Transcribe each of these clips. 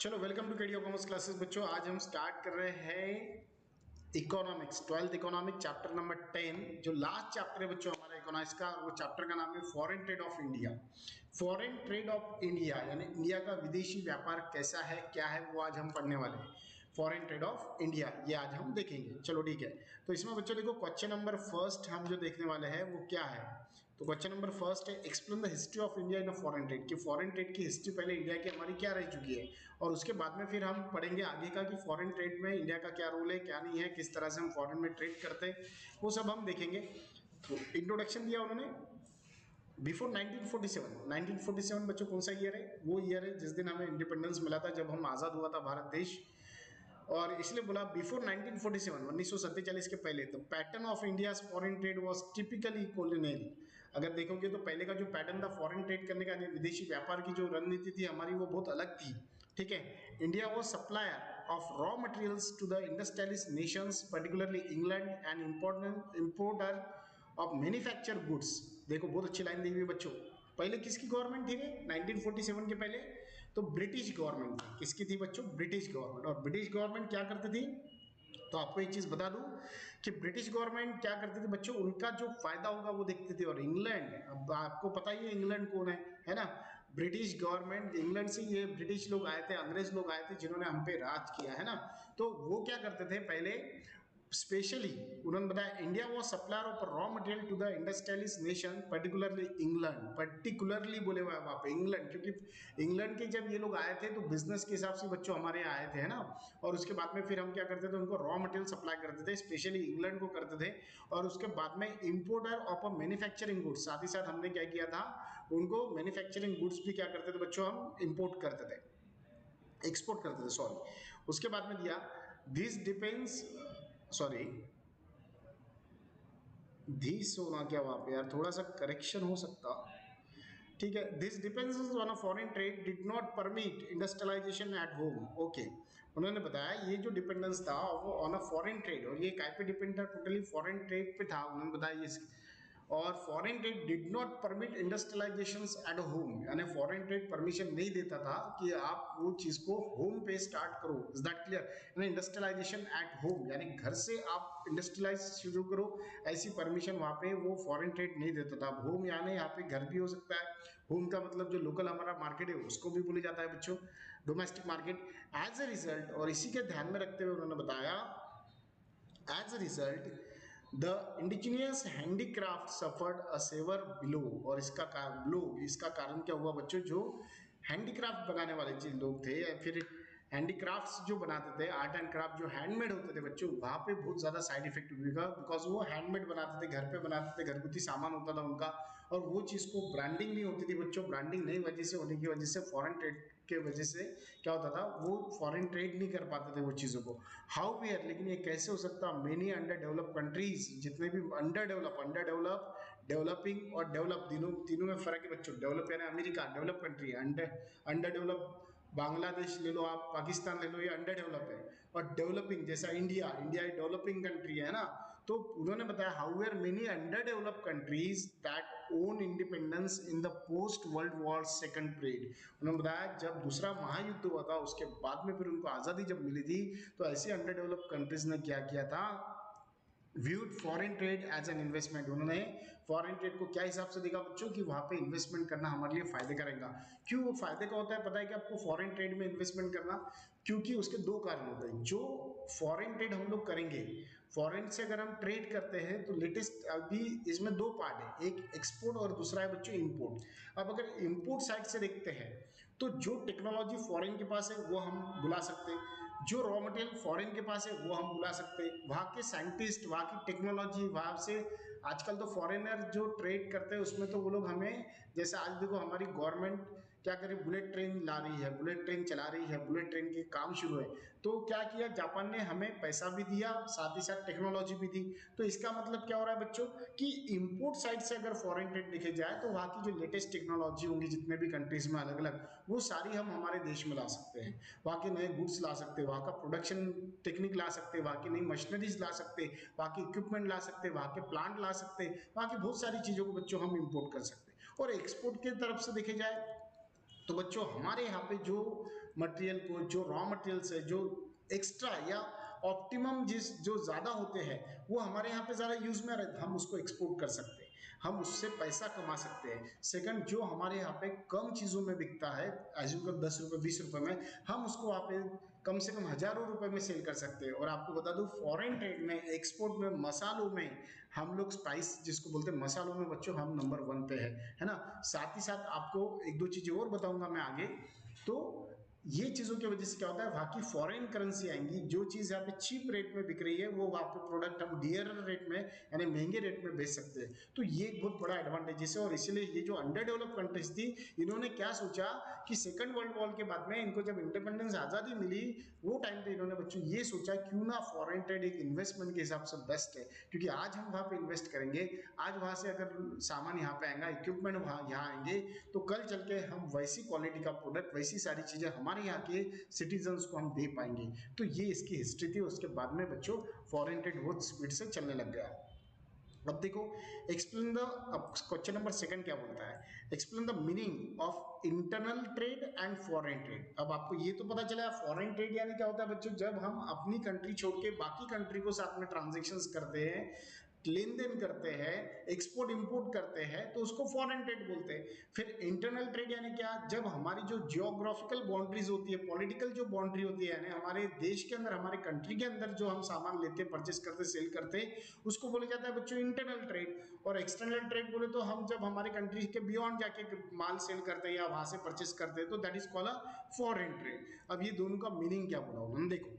चलो welcome to केडियो commerce classes बच्चों। आज हम स्टार्ट कर रहे हैं economics, 12th economic chapter number 10, जो लास्ट चैप्टर है बच्चों हमारा इकोनॉमिक्स का। और वो चैप्टर का नाम है foreign trade off India. Foreign trade off India यानी इंडिया का विदेशी व्यापार कैसा है, क्या है, वो आज हम पढ़ने वाले हैं। फॉरेन ट्रेड ऑफ इंडिया ये आज हम देखेंगे। चलो ठीक है, तो इसमें बच्चों देखो क्वेश्चन नंबर फर्स्ट हम जो देखने वाले हैं वो क्या है। तो क्वेश्चन नंबर फर्स्ट है, explain the history of India in foreign trade. कि फॉरेन ट्रेड की हिस्ट्री पहले इंडिया की हमारी क्या रह चुकी है, और उसके बाद में फिर हम पढ़ेंगे आगे का कि फॉरेन ट्रेड में इंडिया का क्या रोल है, क्या नहीं है, किस तरह से हम फॉरेन में ट्रेड करते हैं, वो सब हम देखेंगे। तो इंट्रोडक्शन दिया उन्होंने बिफोर 1947 बच्चों कौन सा ईयर है? वो ईयर है जिस दिन हमें इंडिपेंडेंस मिला था, जब हम आज़ाद हुआ था भारत देश। और इसलिए बोला बिफोर 1947 1947 के पहले। तो pattern of India foreign trade was typically colonial. अगर देखोगे तो पहले का जो पैटर्न था फॉरेन ट्रेड करने का, विदेशी व्यापार की जो रणनीति थी हमारी, वो बहुत अलग थी। ठीक है, India was supplier of raw materials to the industrialist nations, particularly England, and important importer of manufacture goods. देखो बहुत अच्छी लाइन दी हुई है बच्चों। पहले किसकी गवर्नमेंट थी रे 1947 के पहले? तो ब्रिटिश गवर्नमेंट थी। किसकी थी बच्चों? British government. और ब्रिटिश गवर्नमेंट क्या करती थी? तो आपको एक चीज बता दूं कि ब्रिटिश गवर्नमेंट क्या करती थी बच्चों, उनका जो फायदा होगा वो देखती थी। और इंग्लैंड, अब आपको पता ही है इंग्लैंड कौन है ना? ब्रिटिश गवर्नमेंट, इंग्लैंड से ये ब्रिटिश लोग आए थे, अंग्रेज लोग आए थे जिन्होंने हम पे राज किया है ना। तो वो क्या करते थे पहले, स्पेशली उन्होंने बताया India was supplier of raw material to the industrialist nation, particularly England. Particularly बोले हुए वहां पे इंग्लैंड, क्योंकि इंग्लैंड के जब ये लोग आए थे तो बिजनेस के हिसाब से बच्चों हमारे यहाँ आए थे है ना। और उसके बाद में फिर हम क्या करते थे, उनको रॉ मटेरियल सप्लाई करते थे, स्पेशली इंग्लैंड को करते थे। और उसके बाद में importer of a manufacturing goods, साथ ही साथ हमने क्या किया था, उनको मैन्युफैक्चरिंग गुड्स भी क्या करते थे बच्चों, हम इंपोर्ट करते थे, एक्सपोर्ट करते थे, सॉरी। उसके बाद में दिया दिस डिपेंड्स, सॉरी धीस होना क्या वहां पे यार, थोड़ा सा करेक्शन हो सकता। ठीक है, this depends on a foreign trade did not permit industrialisation at home. Okay, उन्होंने बताया ये जो डिपेंडेंस था वो ऑन अ फॉरेन ट्रेड, और ये काय पे डिपेंड था? टोटली फॉरेन ट्रेड पे था। उन्होंने बताया ये, और foreign trade did not permit industrialisation at home, यानी फॉरेन ट्रेड परमिशन नहीं देता था कि आप वो चीज को होम पे स्टार्ट करो। Is that clear? यानी इंडस्ट्रियलाइजेशन एट होम यानी घर से आप इंडस्ट्रियलाइज शुरू करो, ऐसी परमिशन वहां पे वो फॉरेन ट्रेड नहीं देता था। होम यानी यहाँ पे घर भी हो सकता है। होम का मतलब जो लोकल हमारा मार्केट है उसको भी बोला जाता है बच्चों, domestic market. As a result, और इसी के ध्यान में रखते हुए उन्होंने बताया, as a result the indigenous handicraft suffered a severe blow। और इसका ब्लो, इसका कारण क्या हुआ बच्चों? जो हैंडीक्राफ्ट बनाने वाले जो लोग थे, या फिर हैंडीक्राफ्ट्स जो बनाते थे, आर्ट एंड क्राफ्ट जो हैंडमेड होते थे बच्चों, वहां पे बहुत ज्यादा साइड इफेक्ट हुआ, बिकॉज वो हैंडमेड बनाते थे, घर पे बनाते थे, घरगुती सामान होता था उनका, और वो चीज को ब्रांडिंग नहीं होती थी बच्चों। ब्रांडिंग नहीं वजह से होने की वजह से, फॉरेन ट्रेड के वजह से क्या होता था, वो फॉरेन ट्रेड नहीं कर पाते थे वो चीजों को। हाउ वेयर, लेकिन ये कैसे हो सकता? मेनी अंडर डेवलप कंट्रीज, जितने भी अंडर डेवलप, डेवलपिंग और डेवलप, तीनों में फर्क है बच्चों। डेवलप यानी America, develop country. Under develop Bangladesh ले लो आप, पाकिस्तान ले लो, ये अंडर डेवलप है। और डेवलपिंग जैसा इंडिया एक डेवलपिंग कंट्री है ना। तो उन्होंने बताया however many under develop countries that own independence in the post world war second period. उन्होंने बताया जब दूसरा महायुद्ध हुआ था उसके बाद में फिर उनको आजादी जब मिली थी, तो ऐसी अंडर डेवलप कंट्रीज ने क्या किया था, viewed foreign trade as an investment. उन्होंने फॉरेन ट्रेड को क्या हिसाब से देखा बच्चों, कि वहां पे इन्वेस्टमेंट करना हमारे लिए फायदे करेगा। क्यों वो फायदे का होता है पता है कि आपको फॉरेन ट्रेड में इन्वेस्टमेंट करना? क्योंकि उसके दो कारण होते हैं। जो फॉरेन ट्रेड हम लोग करेंगे, फॉरेन से अगर हम ट्रेड करते हैं तो लेटेस्ट अभी इसमें दो पार्ट है, एक एक्सपोर्ट और दूसरा है बच्चों इम्पोर्ट। अब अगर इम्पोर्ट साइड से देखते हैं तो जो टेक्नोलॉजी फॉरेन के पास है वो हम बुला सकते हैं, जो रॉ मटेरियल फॉरेन के पास है वो हम बुला सकते हैं, वहाँ के साइंटिस्ट, वहाँ की टेक्नोलॉजी, वहाँ से आजकल तो फॉरेनर जो ट्रेड करते हैं उसमें तो वो लोग हमें, जैसे आज देखो हमारी गवर्नमेंट क्या करे, बुलेट ट्रेन ला रही है, बुलेट ट्रेन चला रही है, बुलेट ट्रेन के काम शुरू है। तो क्या किया जापान ने, हमें पैसा भी दिया, साथ ही साथ टेक्नोलॉजी भी दी। तो इसका मतलब क्या हो रहा है बच्चों, कि इंपोर्ट साइड से अगर फॉरेन ट्रेड देखे जाए तो वहाँ की जो लेटेस्ट टेक्नोलॉजी होंगी जितने भी कंट्रीज में अलग अलग, वो सारी हम हमारे देश में ला सकते हैं। वहाँ के नए गुड्स ला सकते हैं, वहाँ का प्रोडक्शन टेक्निक ला सकते हैं, वहाँ की नई मशीनरीज ला सकते हैं, वहाँ की इक्विपमेंट ला सकते हैं, वहाँ के प्लांट ला सकते हैं, वहाँ की बहुत सारी चीजों को बच्चों हम इंपोर्ट कर सकते हैं। और एक्सपोर्ट की तरफ से देखे जाए तो बच्चों हमारे यहाँ पे जो मटेरियल को, जो रॉ मटेरियल्स है, जो एक्स्ट्रा या ऑप्टिमम जिस जो ज़्यादा होते हैं वो हमारे यहाँ पे ज़्यादा यूज़ में रहते, हम उसको एक्सपोर्ट कर सकते हैं, हम उससे पैसा कमा सकते हैं। सेकंड, जो हमारे यहाँ पे कम चीज़ों में बिकता है, एज्यूम कर 10 रुपये 20 रुपये में, हम उसको वहाँ पे कम से कम हज़ारों रुपए में सेल कर सकते हैं। और आपको बता दूं फॉरेन ट्रेड में, एक्सपोर्ट में, मसालों में हम लोग स्पाइस जिसको बोलते हैं मसालों में बच्चों हम नंबर 1 पे है ना। साथ ही साथ आपको एक दो चीज़ें और बताऊंगा मैं आगे। तो ये चीज़ों की वजह से क्या होता है, वहाँ की फॉरेन करेंसी आएंगी, जो चीज़ यहाँ पे चीप रेट में बिक रही है वो वहाँ पे प्रोडक्ट हम डियर रेट में यानी महंगे रेट में बेच सकते हैं। तो ये एक बहुत बड़ा एडवांटेज है। और इसीलिए ये जो अंडर डेवलप कंट्रीज थी, इन्होंने क्या सोचा कि सेकंड वर्ल्ड वॉर के बाद में इनको जब इंडिपेंडेंस आज़ादी मिली, वो टाइम पे इन्होंने बच्चों ये सोचा क्यों ना फॉरेन ट्रेड एक इन्वेस्टमेंट के हिसाब से बेस्ट है, क्योंकि आज हम वहाँ पे इन्वेस्ट करेंगे, आज वहाँ से अगर सामान यहाँ पे आएगा, इक्विपमेंट वहाँ यहाँ आएंगे, तो कल चल के हम वैसी क्वालिटी का प्रोडक्ट, वैसी सारी चीज़ें हमारे यहाँ के सिटीजन्स को हम दे पाएंगे। तो ये इसकी हिस्ट्री थी। उसके बाद में बच्चों फॉरेन ट्रेड बहुत स्पीड से चलने लग गया। अब देखो, एक्सप्लेन द, अब क्वेश्चन नंबर सेकंड क्या बोलता है, explain the meaning of internal trade and foreign trade. अब आपको ये तो पता चला फॉरेन ट्रेड यानी क्या होता है बच्चों, जब हम अपनी कंट्री छोड़ के बाकी कंट्री को साथ में ट्रांजेक्शन्स करते हैं, लेन देन करते हैं, एक्सपोर्ट इंपोर्ट करते हैं, तो उसको फॉरेन ट्रेड बोलते हैं। फिर इंटरनल ट्रेड यानी क्या, जब हमारी जो जियोग्राफिकल बाउंड्रीज होती है, पॉलिटिकल जो बाउंड्री होती है, यानी हमारे देश के अंदर, हमारे कंट्री के अंदर जो हम सामान लेते, परचेस करते, सेल करते, उसको बोला जाता है बच्चों इंटरनल ट्रेड। और एक्सटर्नल ट्रेड बोले तो हम जब हमारे कंट्री के बियॉन्ड जाके माल सेल करते हैं या वहां से परचेस करते हैं, तो that is called a foreign trade. अब ये दोनों का मीनिंग क्या बोला उन्होंने, देखो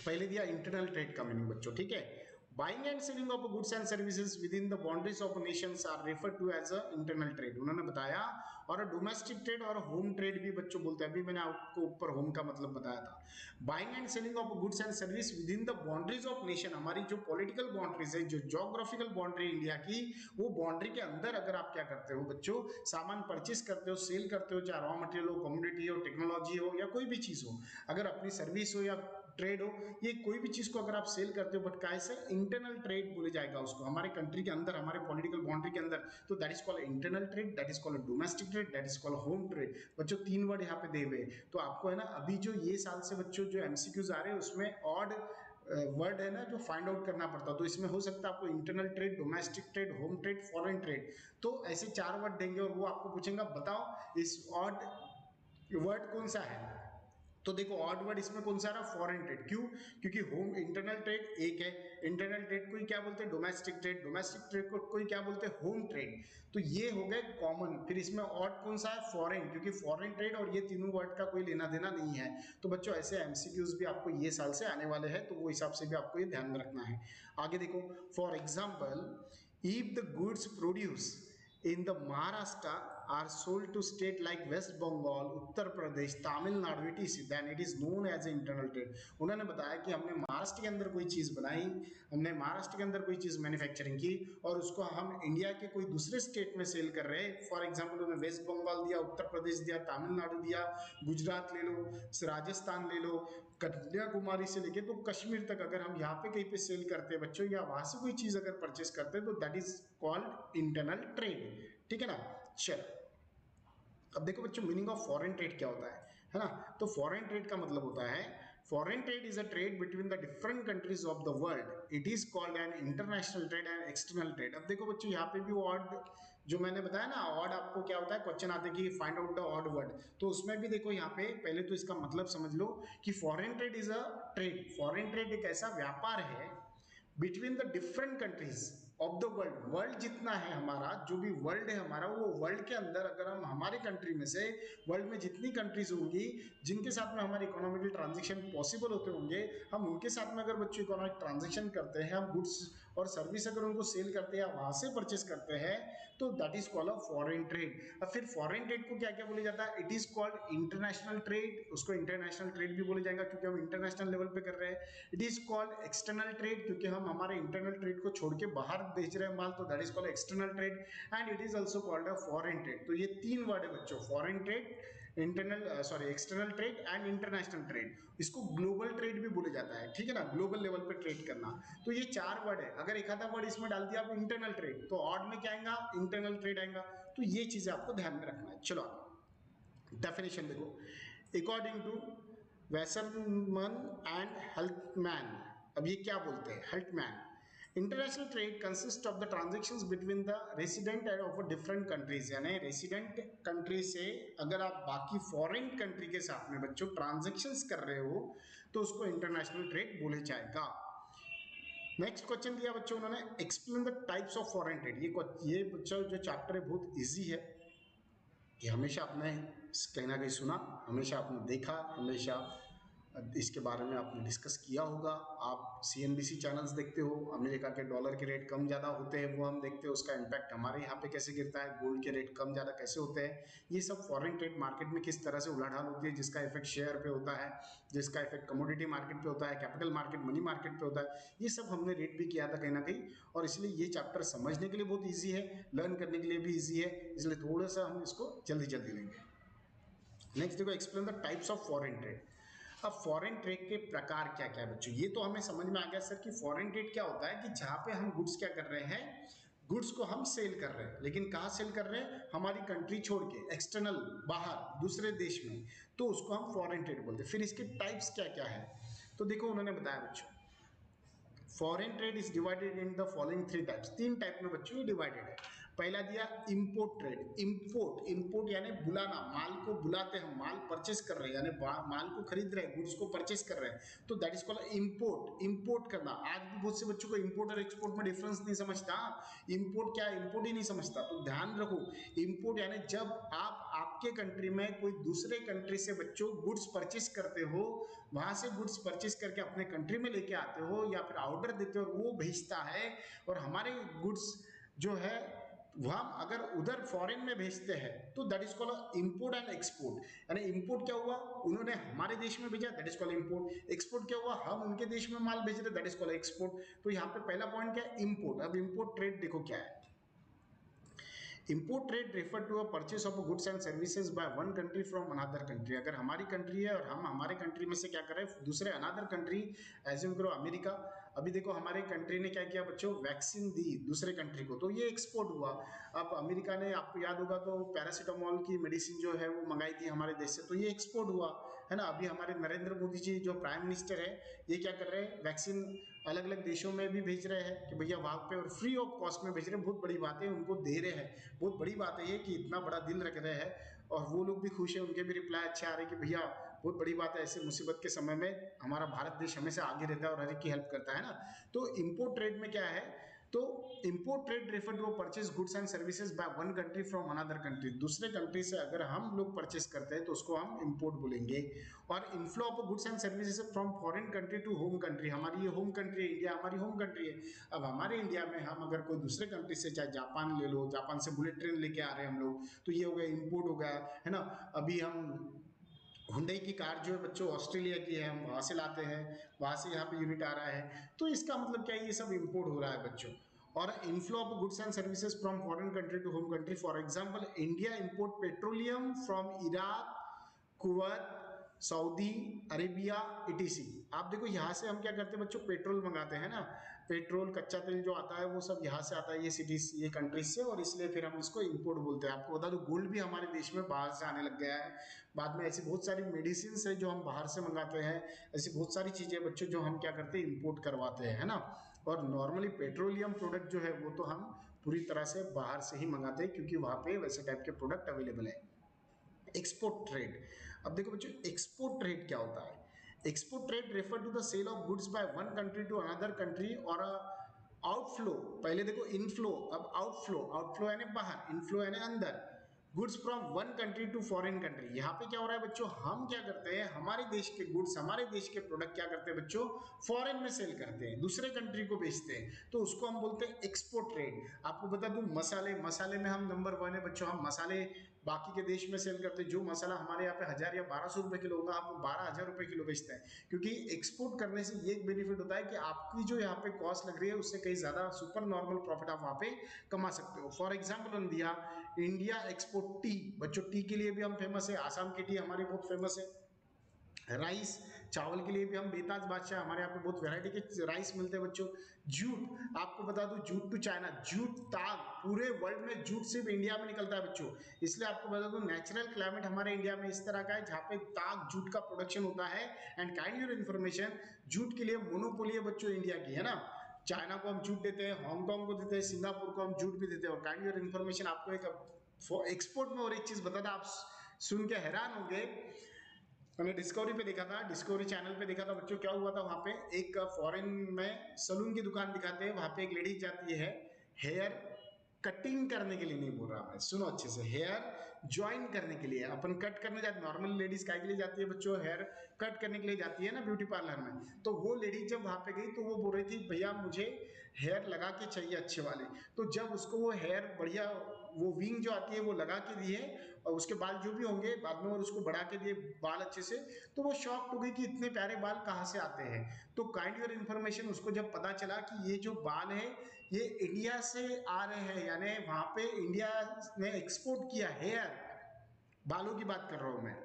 पहले दिया इंटरनल ट्रेड का मीनिंग बच्चों, ठीक है। Buying and selling of goods and services within the boundaries of nations are refer to as a internal trade, उन्होंने बताया। और डोमेस्टिक ट्रेड और होम ट्रेड भी बच्चों बोलते हैं, अभी मैंने आपको ऊपर होम का मतलब बताया था। Buying and selling of goods and service with in the boundaries of nation, हमारी जो पॉलिटिकल बाउंड्रीज है, जो जोग्राफिकल बाउंड्री इंडिया की, वो बाउंड्री के अंदर अगर आप क्या करते हो बच्चों, सामान परचेस करते हो, सेल करते हो, चाहे रॉ मटेरियल हो, कम्युनिटी हो, टेक्नोलॉजी हो, या कोई भी चीज हो, अगर अपनी सर्विस हो या ट्रेड हो, ये कोई भी चीज को अगर आप सेल करते हो, बट कैसे, इंटरनल ट्रेड बोले जाएगा उसको, हमारे कंट्री के अंदर, हमारे पॉलिटिकल बाउंड्री के अंदर, तो that is called internal trade, that is called domestic trade, that is called home trade. बच्चों 3 वर्ड यहाँ पे दे हुए, तो आपको है ना अभी जो ये साल से बच्चों जो एमसीक्यूज आ रहे हैं उसमें ऑड वर्ड है ना जो फाइंड आउट करना पड़ता, तो इसमें हो सकता है आपको internal trade, domestic trade, home trade, foreign trade, तो ऐसे 4 वर्ड देंगे और वो आपको पूछेंगे बताओ इस ऑड वर्ड कौन सा है। तो देखो ऑड वर्ड इसमें कौन सा रहा, फॉरेन ट्रेड। क्यों, क्योंकि होम इंटरनल ट्रेड एक है, इंटरनल ट्रेड को ही क्या बोलते हैं, डोमेस्टिक ट्रेड, डोमेस्टिक ट्रेड को ही क्या बोलते हैं, होम ट्रेड। तो ये हो गए कॉमन। फिर इसमें ऑड कौन सा है, फॉरेन, क्योंकि फॉरेन ट्रेड और ये तीनों वर्ड का कोई लेना देना नहीं है। तो बच्चों ऐसे एमसीक्यूज भी आपको ये साल से आने वाले हैं, तो वो हिसाब से भी आपको ये ध्यान में रखना है। आगे देखो, for example, if the goods produced in the Maharashtra are sold to state like West Bengal, Uttar Pradesh, Tamil Nadu, etc., then it is known as internal trade। उन्होंने बताया कि हमने महाराष्ट्र के अंदर कोई चीज़ बनाई, हमने महाराष्ट्र के अंदर कोई चीज़ मैन्युफैक्चरिंग की और उसको हम इंडिया के कोई दूसरे स्टेट में सेल कर रहे हैं। फॉर एग्जाम्पल उन्होंने वेस्ट बंगाल दिया, उत्तर प्रदेश दिया, तमिलनाडु दिया, गुजरात ले लो, राजस्थान ले लो, कन्याकुमारी से लेके तो कश्मीर तक, अगर हम यहाँ पे कहीं पे सेल करते हैं बच्चों, या वहां से कोई चीज अगर परचेस करते हैं, तो that is called internal trade, ठीक है ना। चलो अब देखो बच्चों मीनिंग ऑफ फॉरेन ट्रेड क्या होता है ना। तो फॉरेन ट्रेड का मतलब होता है, foreign trade is a trade between the different countries of the world, it is called an international trade and external trade. अब देखो बच्चों यहाँ पे भी ऑड जो मैंने बताया ना, ऑड आपको क्या होता है, क्वेश्चन आते कि find out the odd word, तो उसमें भी देखो यहाँ पे पहले तो इसका मतलब समझ लो कि foreign trade is a trade, foreign trade एक ऐसा व्यापार है between the different countries of the world, world जितना है हमारा, जो भी वर्ल्ड है हमारा, वो वर्ल्ड के अंदर अगर हम हमारे कंट्री में से वर्ल्ड में जितनी कंट्रीज होंगी जिनके साथ में हमारे इकोनॉमिकल ट्रांजेक्शन पॉसिबल होते होंगे, हम उनके साथ में अगर बच्चों इकोनॉमिक ट्रांजेक्शन करते हैं, हम गुड्स और सर्विस अगर उनको सेल करते हैं या वहां से परचेस करते हैं, तो that is called a foreign trade. अब फिर फॉरेन ट्रेड को क्या क्या बोला जाता है, it is called international trade, उसको इंटरनेशनल ट्रेड भी बोला जाएगा क्योंकि हम इंटरनेशनल लेवल पे कर रहे हैं। It is called external trade, क्योंकि हम हमारे इंटरनल ट्रेड को छोड़ के बाहर बेच रहे हैं माल, तो that is called external trade. And it is also called a foreign trade. तो ये 3 वर्ड है बच्चों, foreign trade, internal sorry external trade and international trade. इसको ग्लोबल ट्रेड भी बोला जाता है, ठीक है ना, ग्लोबल लेवल पे ट्रेड करना। तो ये 4 वर्ड है, अगर एक आधा वर्ड इसमें डाल दिया आप इंटरनल ट्रेड, तो ऑड में क्या आएगा, इंटरनल ट्रेड आएगा। तो ये चीजें आपको ध्यान में रखना है। चलो आगे, डेफिनेशन देखो, according to Wasserman and Hultman, अब ये क्या बोलते हैं Hultman, international trade consist of the transactions between the resident and of different countries, यानी रेसिडेंट कंट्री से अगर आप बाकी फॉरेन कंट्री के साथ में बच्चों ट्रांजेक्शन्स कर रहे हो तो उसको इंटरनेशनल ट्रेड बोले जाएगा। नेक्स्ट क्वेश्चन दिया बच्चों उन्होंने, explain the types of foreign trade. ये बच्चों जो चैप्टर है बहुत इजी है, ये हमेशा आपने कहीं ना कहीं सुना, हमेशा आपने देखा, हमेशा इसके बारे में आपने डिस्कस किया होगा। आप CNBC चैनल्स देखते हो, अमेरिका के डॉलर के रेट कम ज़्यादा होते हैं वो हम देखते हैं, उसका इम्पैक्ट हमारे यहाँ पे कैसे गिरता है, गोल्ड के रेट कम ज़्यादा कैसे होते हैं, ये सब फॉरेन ट्रेड मार्केट में किस तरह से उलाढाल होती है, जिसका इफेक्ट शेयर पे होता है, जिसका इफेक्ट कमोडिटी मार्केट पे होता है, कैपिटल मार्केट, मनी मार्केट पे होता है, ये सब हमने रेट भी किया था कहीं ना कहीं, और इसलिए ये चैप्टर समझने के लिए बहुत ईजी है, लर्न करने के लिए भी ईजी है, इसलिए थोड़ा सा हम इसको जल्दी जल्दी लेंगे। नेक्स्ट देखो, explain the types of foreign trade. अब फॉरेन ट्रेड के प्रकार क्या क्या है बच्चों, ये तो हमें समझ में आ गया सर कि फॉरेन ट्रेड क्या होता है कि जहां पे हम गुड्स क्या कर रहे हैं, गुड्स को हम सेल कर रहे हैं, लेकिन कहाँ सेल कर रहे हैं, हमारी कंट्री छोड़ के एक्सटर्नल, बाहर दूसरे देश में, तो उसको हम फॉरेन ट्रेड बोलते हैं। फिर इसके टाइप्स क्या क्या है, तो देखो उन्होंने बताया बच्चों, foreign trade is divided in the following 3 types, 3 type में बच्चों ये डिवाइडेड है। पहला दिया इंपोर्ट ट्रेड, इंपोर्ट यानी बुलाना, माल को बुलाते हैं, माल परचेस कर रहे हैं, यानी माल को खरीद रहे हैं, गुड्स को परचेस कर रहे हैं, तो that is called import, import करना। आज भी बहुत से बच्चों को इंपोर्ट और एक्सपोर्ट में डिफरेंस नहीं समझता, इंपोर्ट क्या है, इंपोर्ट ही नहीं समझता, तो ध्यान रखो, इंपोर्ट यानी जब आप आपके कंट्री में कोई दूसरे कंट्री से बच्चों गुड्स परचेस करते हो, वहां से गुड्स परचेस करके अपने कंट्री में लेके आते हो, या फिर ऑर्डर देते हो और वो भेजता है, और हमारे गुड्स जो है वो हम अगर उधर फॉरेन में भेजते हैं, तो that is called import and export. यानी इंपोर्ट क्या हुआ, उन्होंने हमारे देश में भेजा, that is called import. Export क्या हुआ, हम उनके देश में माल भेज रहे, दैट इज कॉल्ड एक्सपोर्ट। तो यहाँ पे पहला पॉइंट क्या है, इंपोर्ट। अब इंपोर्ट ट्रेड देखो क्या है, import trade refer to a purchase of goods and services by one country from another country. अगर हमारी कंट्री है और हम हमारे कंट्री में से क्या कर रहे हैं, दूसरे अनदर कंट्री, एज्यूम करो अमेरिका, अभी देखो हमारे कंट्री ने क्या किया बच्चों, वैक्सीन दी दूसरे कंट्री को, तो ये एक्सपोर्ट हुआ। अब अमेरिका ने, आपको याद होगा तो पैरासीटामोल की मेडिसिन जो है वो मंगाई थी हमारे देश से, तो ये एक्सपोर्ट हुआ है ना। अभी हमारे नरेंद्र मोदी जी जो प्राइम मिनिस्टर है, ये क्या कर रहे हैं, वैक्सीन अलग अलग देशों में भी भेज रहे हैं कि भैया वहां पे, और फ्री ऑफ कॉस्ट में भेज रहे हैं, बहुत बड़ी बात है, उनको दे रहे हैं, बहुत बड़ी बात है ये कि इतना बड़ा दिल रख रहे हैं, और वो लोग भी खुश है, उनके भी रिप्लाई अच्छे आ रहे हैं कि भैया बहुत बड़ी बात है, ऐसे मुसीबत के समय में हमारा भारत देश हमेशा आगे रहता है और हर एक की हेल्प करता है ना। तो इंपोर्ट ट्रेड में क्या है, तो import trade refer to purchase goods and services by one country from another country, दूसरे कंट्री से अगर हम लोग परचेस करते हैं तो उसको हम इंपोर्ट बोलेंगे। और inflow of goods and services from foreign country to home country, हमारी ये होम कंट्री है, इंडिया हमारी होम कंट्री है। अब हमारे इंडिया में हम अगर कोई दूसरे कंट्री से, चाहे जापान ले लो, जापान से बुलेट ट्रेन लेके आ रहे हैं हम लोग, तो ये हो गया इंपोर्ट हो गया, है ना। अभी हम हुंडई की कार जो है बच्चों ऑस्ट्रेलिया की है, हम वहां से लाते हैं, वहां से यहाँ पे यूनिट आ रहा है, तो इसका मतलब क्या है, ये सब इंपोर्ट हो रहा है बच्चों। और inflow of goods and services from foreign country to home country, for example India import petroleum from Iraq, Kuwait, Saudi Arabia, etc. आप देखो यहाँ से हम क्या करते हैं बच्चों, पेट्रोल मंगाते हैं ना, पेट्रोल कच्चा तेल जो आता है वो सब यहाँ से आता है, ये सिटीज, ये कंट्रीज से, और इसलिए फिर हम इसको इंपोर्ट बोलते हैं। आपको बता दो गोल्ड भी हमारे देश में बाहर से आने लग गया है। बाद में ऐसी बहुत सारी मेडिसिन है जो हम बाहर से मंगाते हैं, ऐसी बहुत सारी चीजें बच्चों जो हम क्या करते हैं, इंपोर्ट करवाते हैं, है ना। और नॉर्मली पेट्रोलियम प्रोडक्ट जो है वो तो हम पूरी तरह से बाहर से ही मंगाते हैं, क्योंकि वहां पे वैसे टाइप के प्रोडक्ट अवेलेबल है। एक्सपोर्ट ट्रेड, अब देखो बच्चों एक्सपोर्ट ट्रेड क्या होता है, export trade refer to the sale of goods by one country to another country, और आउटफ्लो, पहले देखो इनफ्लो, अब आउटफ्लो, आउटफ्लो यानी बाहर, इनफ्लो यानी अंदर, goods from one country to foreign country. यहाँ पे क्या हो रहा है बच्चों, हम क्या करते हैं, हमारे देश के गुड्स, हमारे देश के प्रोडक्ट क्या करते हैं बच्चों, फॉरेन में सेल करते हैं, दूसरे कंट्री को बेचते हैं, तो उसको हम बोलते हैं एक्सपोर्ट ट्रेड। आपको बता दूं मसाले, मसाले में हम नंबर 1 है बच्चों, हम मसाले बाकी के देश में सेल करते हैं, जो मसाला हमारे यहाँ पे 1000 या 1200 रुपए किलो होगा, आप 12,000 रुपए किलो बेचते हैं, क्योंकि एक्सपोर्ट करने से ये एक बेनिफिट होता है कि आपकी जो यहाँ पे कॉस्ट लग रही है उससे कहीं ज्यादा सुपर नॉर्मल प्रॉफिट आप वहां पे कमा सकते हो। फॉर एग्जाम्पल उन्होंने दिया इंडिया एक्सपोर्ट टी, बच्चों टी के लिए भी हम फेमस है, आसाम की टी हमारी बहुत फेमस है, राइस चावल के लिए भी हम बेताज बादशाह, हमारे यहाँ पे बहुत वैरायटी के राइस मिलते हैं बच्चों। जूट, आपको बता दूं जूट टू चाइना, जूट ताग, पूरे वर्ल्ड में जूट सिर्फ इंडिया में निकलता है बच्चों। इसलिए आपको बता दूं नेचुरल क्लाइमेट हमारे इंडिया में इस तरह का है जहाँ पे ताग जूट का प्रोडक्शन होता है। And kind your information, jute के लिए मोनोपोली है बच्चों इंडिया की, है ना। चाइना को हम जूट देते हैं, हांगकांग को देते हैं, सिंगापुर को हम जूट भी देते हैं। और काइंड योर इन्फॉर्मेशन, आपको एक एक्सपोर्ट में और एक चीज बताता, आप सुन के हैरान होंगे। मैंने डिस्कवरी पे देखा था, डिस्कवरी चैनल पे देखा था बच्चों, क्या हुआ था वहां पे एक फॉरेन में सलून की दुकान दिखाते हैं, वहां पे एक लेडीज जाती है हेयर कटिंग करने के लिए, नहीं बोल रहा मैं, सुनो अच्छे से, हेयर ज्वाइन करने के लिए। अपन कट करने जाते, नॉर्मल लेडीज काय के लिए जाती है बच्चों, हेयर कट करने के लिए जाती है ना ब्यूटी पार्लर में। तो वो लेडीज जब वहां पे गई तो वो बोल रही थी भैया मुझे हेयर लगा के चाहिए अच्छे वाले। तो जब उसको वो हेयर बढ़िया, वो विंग जो आती है वो लगा के दिए, और उसके बाल जो भी होंगे बाद में और उसको बढ़ा के दिए बाल अच्छे से, तो वो शॉक्ड हो गई कि इतने प्यारे बाल कहाँ से आते हैं। तो काइंड योर इन्फॉर्मेशन, उसको जब पता चला कि ये जो बाल है ये इंडिया से आ रहे हैं, यानी वहां पे इंडिया ने एक्सपोर्ट किया हेयर, बालों की बात कर रहा हूं मैं,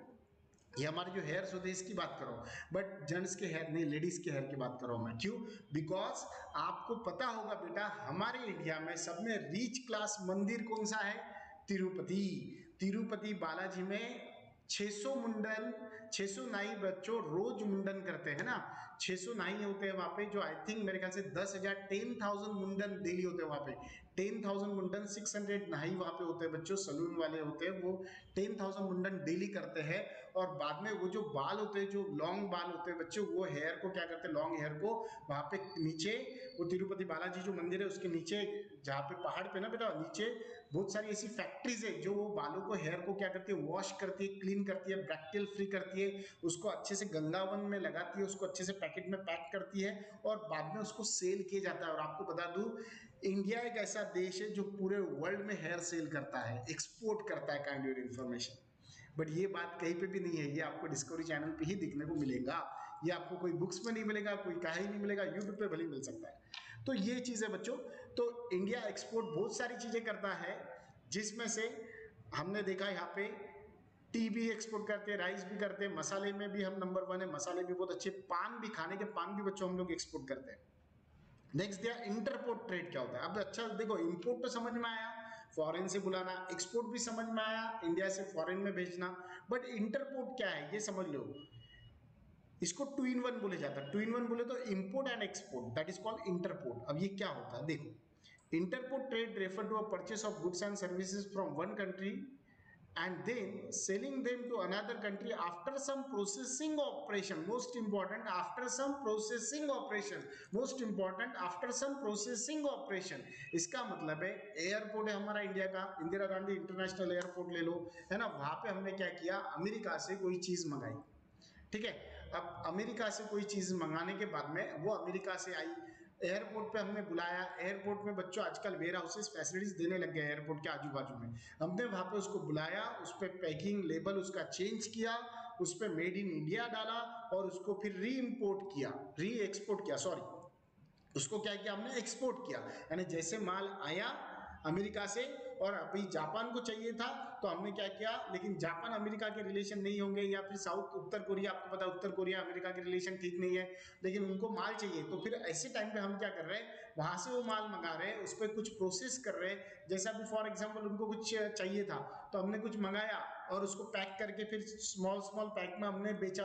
ये हमारे जो हेयर्स होते हैं इसकी बात कर रहा हूँ, बट जेंट्स के हेयर नहीं, लेडीज के हेयर की बात कर रहा हूँ मैं। क्यों? बिकॉज आपको पता होगा बेटा, हमारे इंडिया में सब में रिच क्लास मंदिर कौन सा है? तिरुपति। तिरुपति बालाजी में 600 मुंडन, 600 नाई बच्चों रोज मुंडन करते हैं ना, 600 नाई होते हैं वहां पे, जो आई थिंक मेरे ख्याल से 10,000 10,000 मुंडन डेली होते हैं वहां पे, 10,000 मुंडन, 600 नाई वहां पे होते हैं बच्चों, सलून वाले होते हैं वो 10,000 मुंडन डेली करते हैं। और बाद में वो जो बाल होते हैं, जो लॉन्ग बाल होते हैं बच्चों, वो हेयर को क्या करते हैं, लॉन्ग हेयर को वहां पे नीचे, वो तिरुपति बालाजी जो मंदिर है उसके नीचे, जहाँ पे पहाड़ पे ना बेटा नीचे बहुत सारी ऐसी फैक्ट्रीज है जो वो बालों को, हेयर को क्या करती है, वॉश करती है, क्लीन करती है, बैक्टीरियल फ्री करती है, उसको अच्छे से गंगावन में लगाती है, उसको अच्छे से पैकेट में पैक करती है, और बाद में उसको सेल किया जाता है। और आपको बता दूं इंडिया एक ऐसा देश है जो पूरे वर्ल्ड में हेयर सेल करता है, एक्सपोर्ट करता है, काइंड योर इन्फॉर्मेशन। बट ये बात कहीं पे भी नहीं है, ये आपको डिस्कवरी चैनल पे ही देखने को मिलेगा, ये आपको कोई बुक्स में नहीं मिलेगा, कोई कहीं नहीं मिलेगा, यूट्यूब पे भले मिल सकता है। तो ये चीज है बच्चों। तो इंडिया एक्सपोर्ट बहुत सारी चीजें करता है, जिसमें से हमने देखा यहाँ पे टी भी एक्सपोर्ट करते हैं, राइस भी करते हैं, मसाले में भी हम नंबर 1 है, मसाले भी बहुत अच्छे, पान भी, खाने के पान भी बच्चों हम लोग एक्सपोर्ट करते हैं। नेक्स्ट दिया इंटरपोर्ट ट्रेड क्या होता है। अब अच्छा देखो, इंपोर्ट तो समझ में आया, फॉरेन से बुलाना, एक्सपोर्ट भी समझ में आया, इंडिया से फॉरेन में भेजना, बट इंटरपोर्ट क्या है ये समझ लो। इसको टू इन वन बोले जाता है, टू इन वन बोले तो import and export, that is called entrepot. अब ये क्या होता है देखो, entrepot trade refer to a purchase of goods and services from one country and then selling them to another country after some processing operation, most important, after some processing operation, most important, after some processing operation। इसका मतलब है airport है हमारा India का, Indira Gandhi international airport ले लो, है ना, वहां पे हमने क्या किया, अमेरिका से कोई चीज मंगाई, ठीक है। अब अमेरिका से कोई चीज मंगाने के बाद में वो अमेरिका से आई, एयरपोर्ट पे हमने बुलाया, एयरपोर्ट में बच्चों आजकल वेयर हाउसेस फैसिलिटीज देने लग गए एयरपोर्ट के आजू बाजू में, हमने वहां पे उसको बुलाया, उस पर पैकिंग लेबल उसका चेंज किया, उस पर मेड इन इंडिया डाला, और उसको फिर री इम्पोर्ट किया, री एक्सपोर्ट किया, सॉरी, उसको क्या किया हमने, एक्सपोर्ट किया। यानी जैसे माल आया अमेरिका से, और अभी जापान को चाहिए था तो हमने क्या किया, लेकिन जापान अमेरिका के रिलेशन नहीं होंगे, या फिर साउथ उत्तर कोरिया, आपको पता है उत्तर कोरिया अमेरिका के रिलेशन ठीक नहीं है, लेकिन उनको माल चाहिए, तो फिर ऐसे टाइम पे हम क्या कर रहे हैं, वहां से वो माल मंगा रहे हैं, उस पर कुछ प्रोसेस कर रहे हैं, जैसा भी फॉर एग्जाम्पल उनको कुछ चाहिए था तो हमने कुछ मंगाया, और उसको पैक करके फिर स्मॉल स्मॉल पैक में हमने बेचा,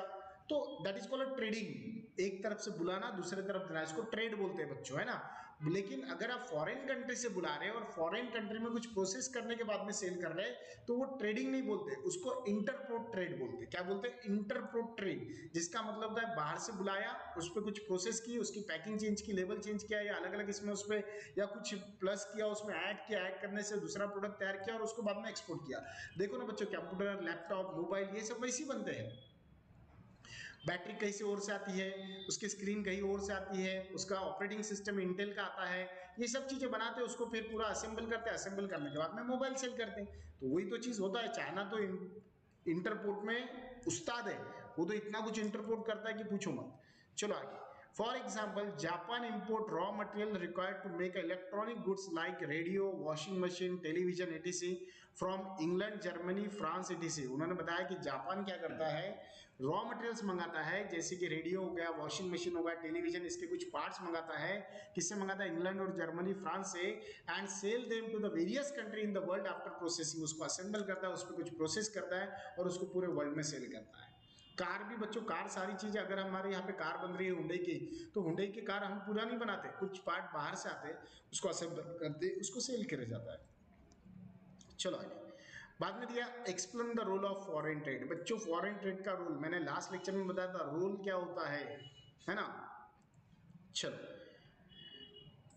तो दैट इज कॉल्ड ट्रेडिंग। एक तरफ से बुलाना, दूसरे तरफ देना, इसको ट्रेड बोलते हैं बच्चों, है ना। लेकिन अगर आप फॉरेन कंट्री से बुला रहे हैं और फॉरेन कंट्री में कुछ प्रोसेस करने के बाद में सेल कर रहे हैं, तो वो ट्रेडिंग नहीं बोलते, उसको इंटरपोर्ट ट्रेड बोलते हैं। क्या बोलते हैं? इंटरपोर्ट ट्रेड, जिसका मतलब होता है बाहर से बुलाया, उस पर कुछ प्रोसेस की, उसकी पैकिंग चेंज की, लेबल चेंज किया, या अलग अलग इसमें उस पर या कुछ प्लस किया, उसमें ऐड किया, ऐड करने से दूसरा प्रोडक्ट तैयार किया, और उसको बाद में एक्सपोर्ट किया। देखो ना बच्चों, कंप्यूटर, लैपटॉप, मोबाइल, ये सब वैसे ही बनते हैं, बैटरी कहीं से और से आती है, उसकी स्क्रीन कहीं और से आती है, उसका ऑपरेटिंग सिस्टम इंटेल का आता है, ये सब चीजें बनाते हैं, उसको फिर पूरा असेंबल करते हैं, असेंबल करने के बाद में मोबाइल सेल करते हैं। तो वही तो चीज होता है, चाइना तो इंटरपोर्ट में उस्ताद है, वो तो इतना कुछ इंटरपोर्ट करता है कि पूछो मत। चलो आगे। For example, Japan import raw material required to make electronic goods like radio, washing machine, television etc. from England, Germany, France etc. उन्होंने बताया कि जापान क्या करता है, रॉ मटेरियल्स मंगाता है, जैसे कि रेडियो हो गया, वॉशिंग मशीन हो गया, टेलीविजन, इसके कुछ पार्ट्स मंगाता है। किससे मंगाता है? इंग्लैंड और जर्मनी, फ्रांस से। And sell them to the various country in the world after processing. उसको असेंबल करता है, उस पर कुछ प्रोसेस करता है और उसको पूरे वर्ल्ड में सेल करता है। कार भी बच्चों, कार सारी चीजें, अगर हमारे यहाँ पे कार बन रही है हुंडई की, तो हुंडई की कार हम पूरा नहीं बनाते, कुछ पार्ट बाहर से आते हैं, उसको असेंबल करते, उसको सेल किया जाता है। चलो आगे। बाद में दिया explain the role of foreign trade. बच्चों फॉरेन ट्रेड का रोल मैंने लास्ट लेक्चर में बताया था, रोल क्या होता है ना। चलो,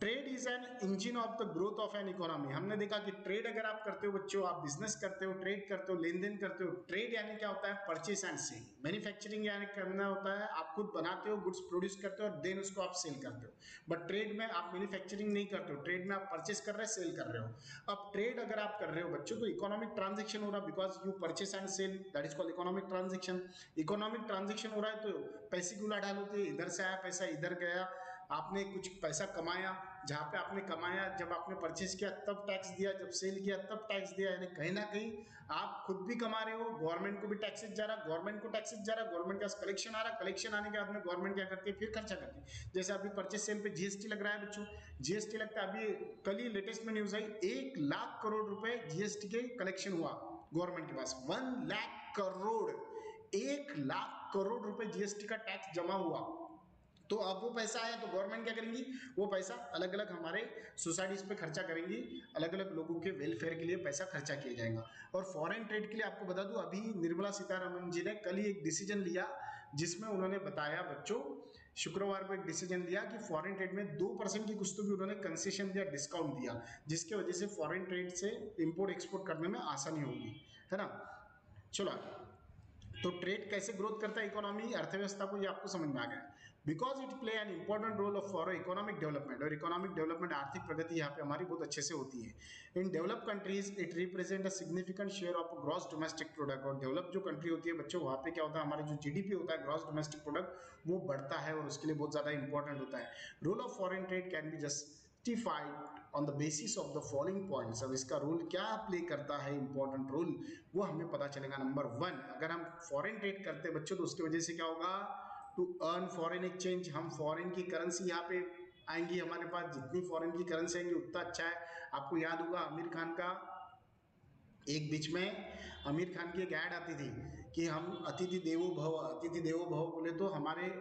trade is an engine of the growth of an economy. हमने देखा कि ट्रेड अगर आप करते हो बच्चों, आप बिजनेस करते हो, ट्रेड करते हो, लेन देन करते हो। ट्रेड यानी क्या होता है? Purchase and cell. मैन्युफैक्चरिंग यानी करना होता है, आप खुद बनाते हो, गुड्स प्रोड्यूस करते हो और देन उसको आप सेल करते हो। बट ट्रेड में आप मैन्युफैक्चरिंग नहीं करते हो, ट्रेड में आप परचेस कर रहे हो, सेल कर रहे हो। अब ट्रेड अगर आप कर रहे हो बच्चों, तो इकोनॉमिक ट्रांजेक्शन हो रहा, because you purchase and sale, that is called economic transaction. Economic transaction हो रहा है तो पैसे की उलाढाल होती है, इधर से आया पैसा, इधर गया, आपने कुछ पैसा कमाया, जहां पे आपने कमाया, जब आपने परचेज किया तब टैक्स दिया, जब सेल किया तब टैक्स दिया। यानी कहीं ना कहीं आप खुद भी कमा रहे हो, गवर्नमेंट को भी टैक्सेस जा रहा, गवर्नमेंट को टैक्सेस जा रहा, गवर्नमेंट का कलेक्शन आ रहा, कलेक्शन आने के बाद में गवर्नमेंट क्या करती है? फिर खर्चा करती है। जैसे अभी परचेज सेल पे जीएसटी लग रहा है बच्चों, जीएसटी लगता है। अभी कल ही लेटेस्ट में न्यूज आई, 1 लाख करोड़ रुपए जीएसटी के कलेक्शन हुआ गवर्नमेंट के पास। 1 लाख करोड़, 1 लाख करोड़ रुपए जीएसटी का टैक्स जमा हुआ। तो अब वो पैसा आया तो गवर्नमेंट क्या करेंगी? वो पैसा अलग अलग हमारे सोसाइटीज पे खर्चा करेंगी, अलग अलग लोगों के वेलफेयर के लिए पैसा खर्चा किया जाएगा। और फॉरेन ट्रेड के लिए आपको बता दूं, अभी निर्मला सीतारमण जी ने कल ही एक डिसीजन लिया, जिसमें उन्होंने बताया बच्चों, शुक्रवार को एक डिसीजन लिया कि फॉरेन ट्रेड में 2% की कुछ तो भी उन्होंने कंसेशन दिया, डिस्काउंट दिया, जिसकी वजह से फॉरेन ट्रेड से इंपोर्ट एक्सपोर्ट करने में आसानी होगी, है ना। चलो, तो ट्रेड कैसे ग्रोथ करता है इकोनॉमी, अर्थव्यवस्था को, ये आपको समझ में आ गया। Because it play an important role of for economic development. और इकोनॉमिक डेवलपमेंट, आर्थिक प्रगति यहाँ पे हमारी बहुत अच्छे से होती है। इन develop countries it represent a significant share of gross domestic product. और डेवलप जो कंट्री होती है बच्चों, वहाँ पे क्या होता है? हमारा जो जीडीपी होता है, ग्रॉस डोमेस्टिक प्रोडक्ट, वो बढ़ता है और उसके लिए बहुत ज्यादा इंपॉर्टेंट होता है। Role of foreign trade can be justified on the basis of the following points. अब इसका रोल क्या प्ले करता है, इंपॉर्टेंट रोल, वो हमें पता चलेगा। नंबर 1, अगर हम फॉरेन ट्रेड करते हैं बच्चों, तो उसकी वजह से क्या होगा? टू अर्न फॉरेन एक्सचेंज, हम फॉरेन की करेंसी यहाँ पे आएंगी हमारे पास, जितनी फॉरेन की करेंसी आएंगी उतना अच्छा है। आपको याद होगा आमिर खान का एक बीच में, आमिर खान की एक ऐड आती थी कि हम अतिथि देवो भव, अतिथि देवो भव बोले तो हमारे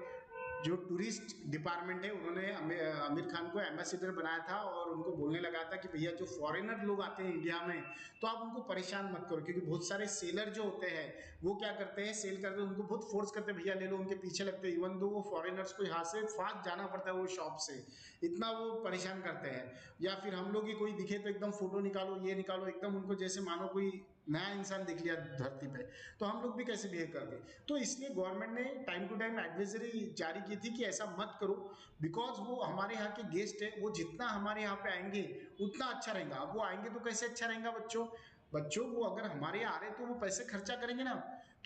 जो टूरिस्ट डिपार्टमेंट है उन्होंने आमिर खान को एम्बेसडर बनाया था और उनको बोलने लगा था कि भैया जो फॉरेनर लोग आते हैं इंडिया में, तो आप उनको परेशान मत करो, क्योंकि बहुत सारे सेलर जो होते हैं वो क्या करते हैं, सेल करते हैं, उनको बहुत फोर्स करते हैं, भैया ले लो, उनके पीछे लगते हैं। इवन दो वो फॉरेनर्स को यहाँ से फास्ट जाना पड़ता है वो शॉप से, इतना वो परेशान करते हैं। या फिर हम लोग ही कोई दिखे तो एकदम फोटो निकालो, ये निकालो, एकदम उनको जैसे मानो कोई नया इंसान दिख लिया धरती पे, तो हम लोग भी कैसे बिहेव करते। तो इसलिए गवर्नमेंट ने टाइम टू टाइम एडवाइजरी जारी की थी कि ऐसा मत करो, बिकॉज वो हमारे यहाँ के गेस्ट है, वो जितना हमारे यहाँ पे आएंगे उतना अच्छा रहेगा। अब वो आएंगे तो कैसे अच्छा रहेगा बच्चों? बच्चों वो अगर हमारे यहाँ आ रहे तो वो पैसे खर्चा करेंगे ना।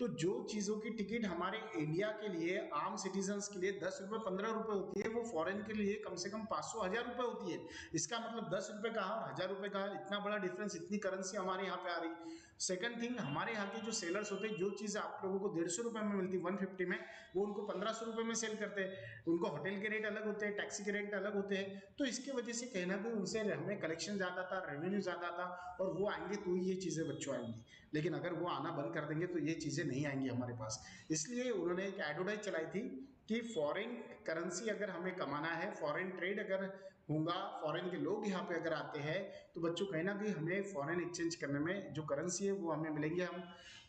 तो जो चीजों की टिकट हमारे इंडिया के लिए, आम सिटीजन्स के लिए 10 रुपए 15 रुपए होती है, वो फॉरेन के लिए कम से कम 500 1000 रुपए होती है। इसका मतलब 10 रुपए कहा और 1000 रुपए कहा, इतना बड़ा डिफरेंस, इतनी करेंसी हमारे यहाँ पे आ रही। सेकंड थिंग, हमारे यहाँ के जो सेलर्स होते हैं, जो चीज आप लोगों को 150 रुपए में मिलती है 150 में, वो उनको 1500 रुपए में सेल करते हैं। उनको होटल के रेट अलग होते हैं, टैक्सी के रेट अलग होते हैं। तो इसकी वजह से कहना कि उनसे हमें कलेक्शन ज्यादा था, रेवेन्यू ज्यादा था, और वो आएंगे तो ये चीजें बच्चों आएंगी। लेकिन अगर वो आना बंद कर देंगे तो ये चीजें नहीं आएंगी हमारे पास। इसलिए उन्होंने एक एडवर्टाइज चलाई थी कि फॉरेन करेंसी अगर हमें कमाना है, फॉरेन ट्रेड अगर होगा, फॉरेन के लोग यहाँ पे अगर आते हैं, तो बच्चों कहीं ना कहीं हमें फॉरेन एक्सचेंज करने में जो करेंसी है वो हमें मिलेंगे, हम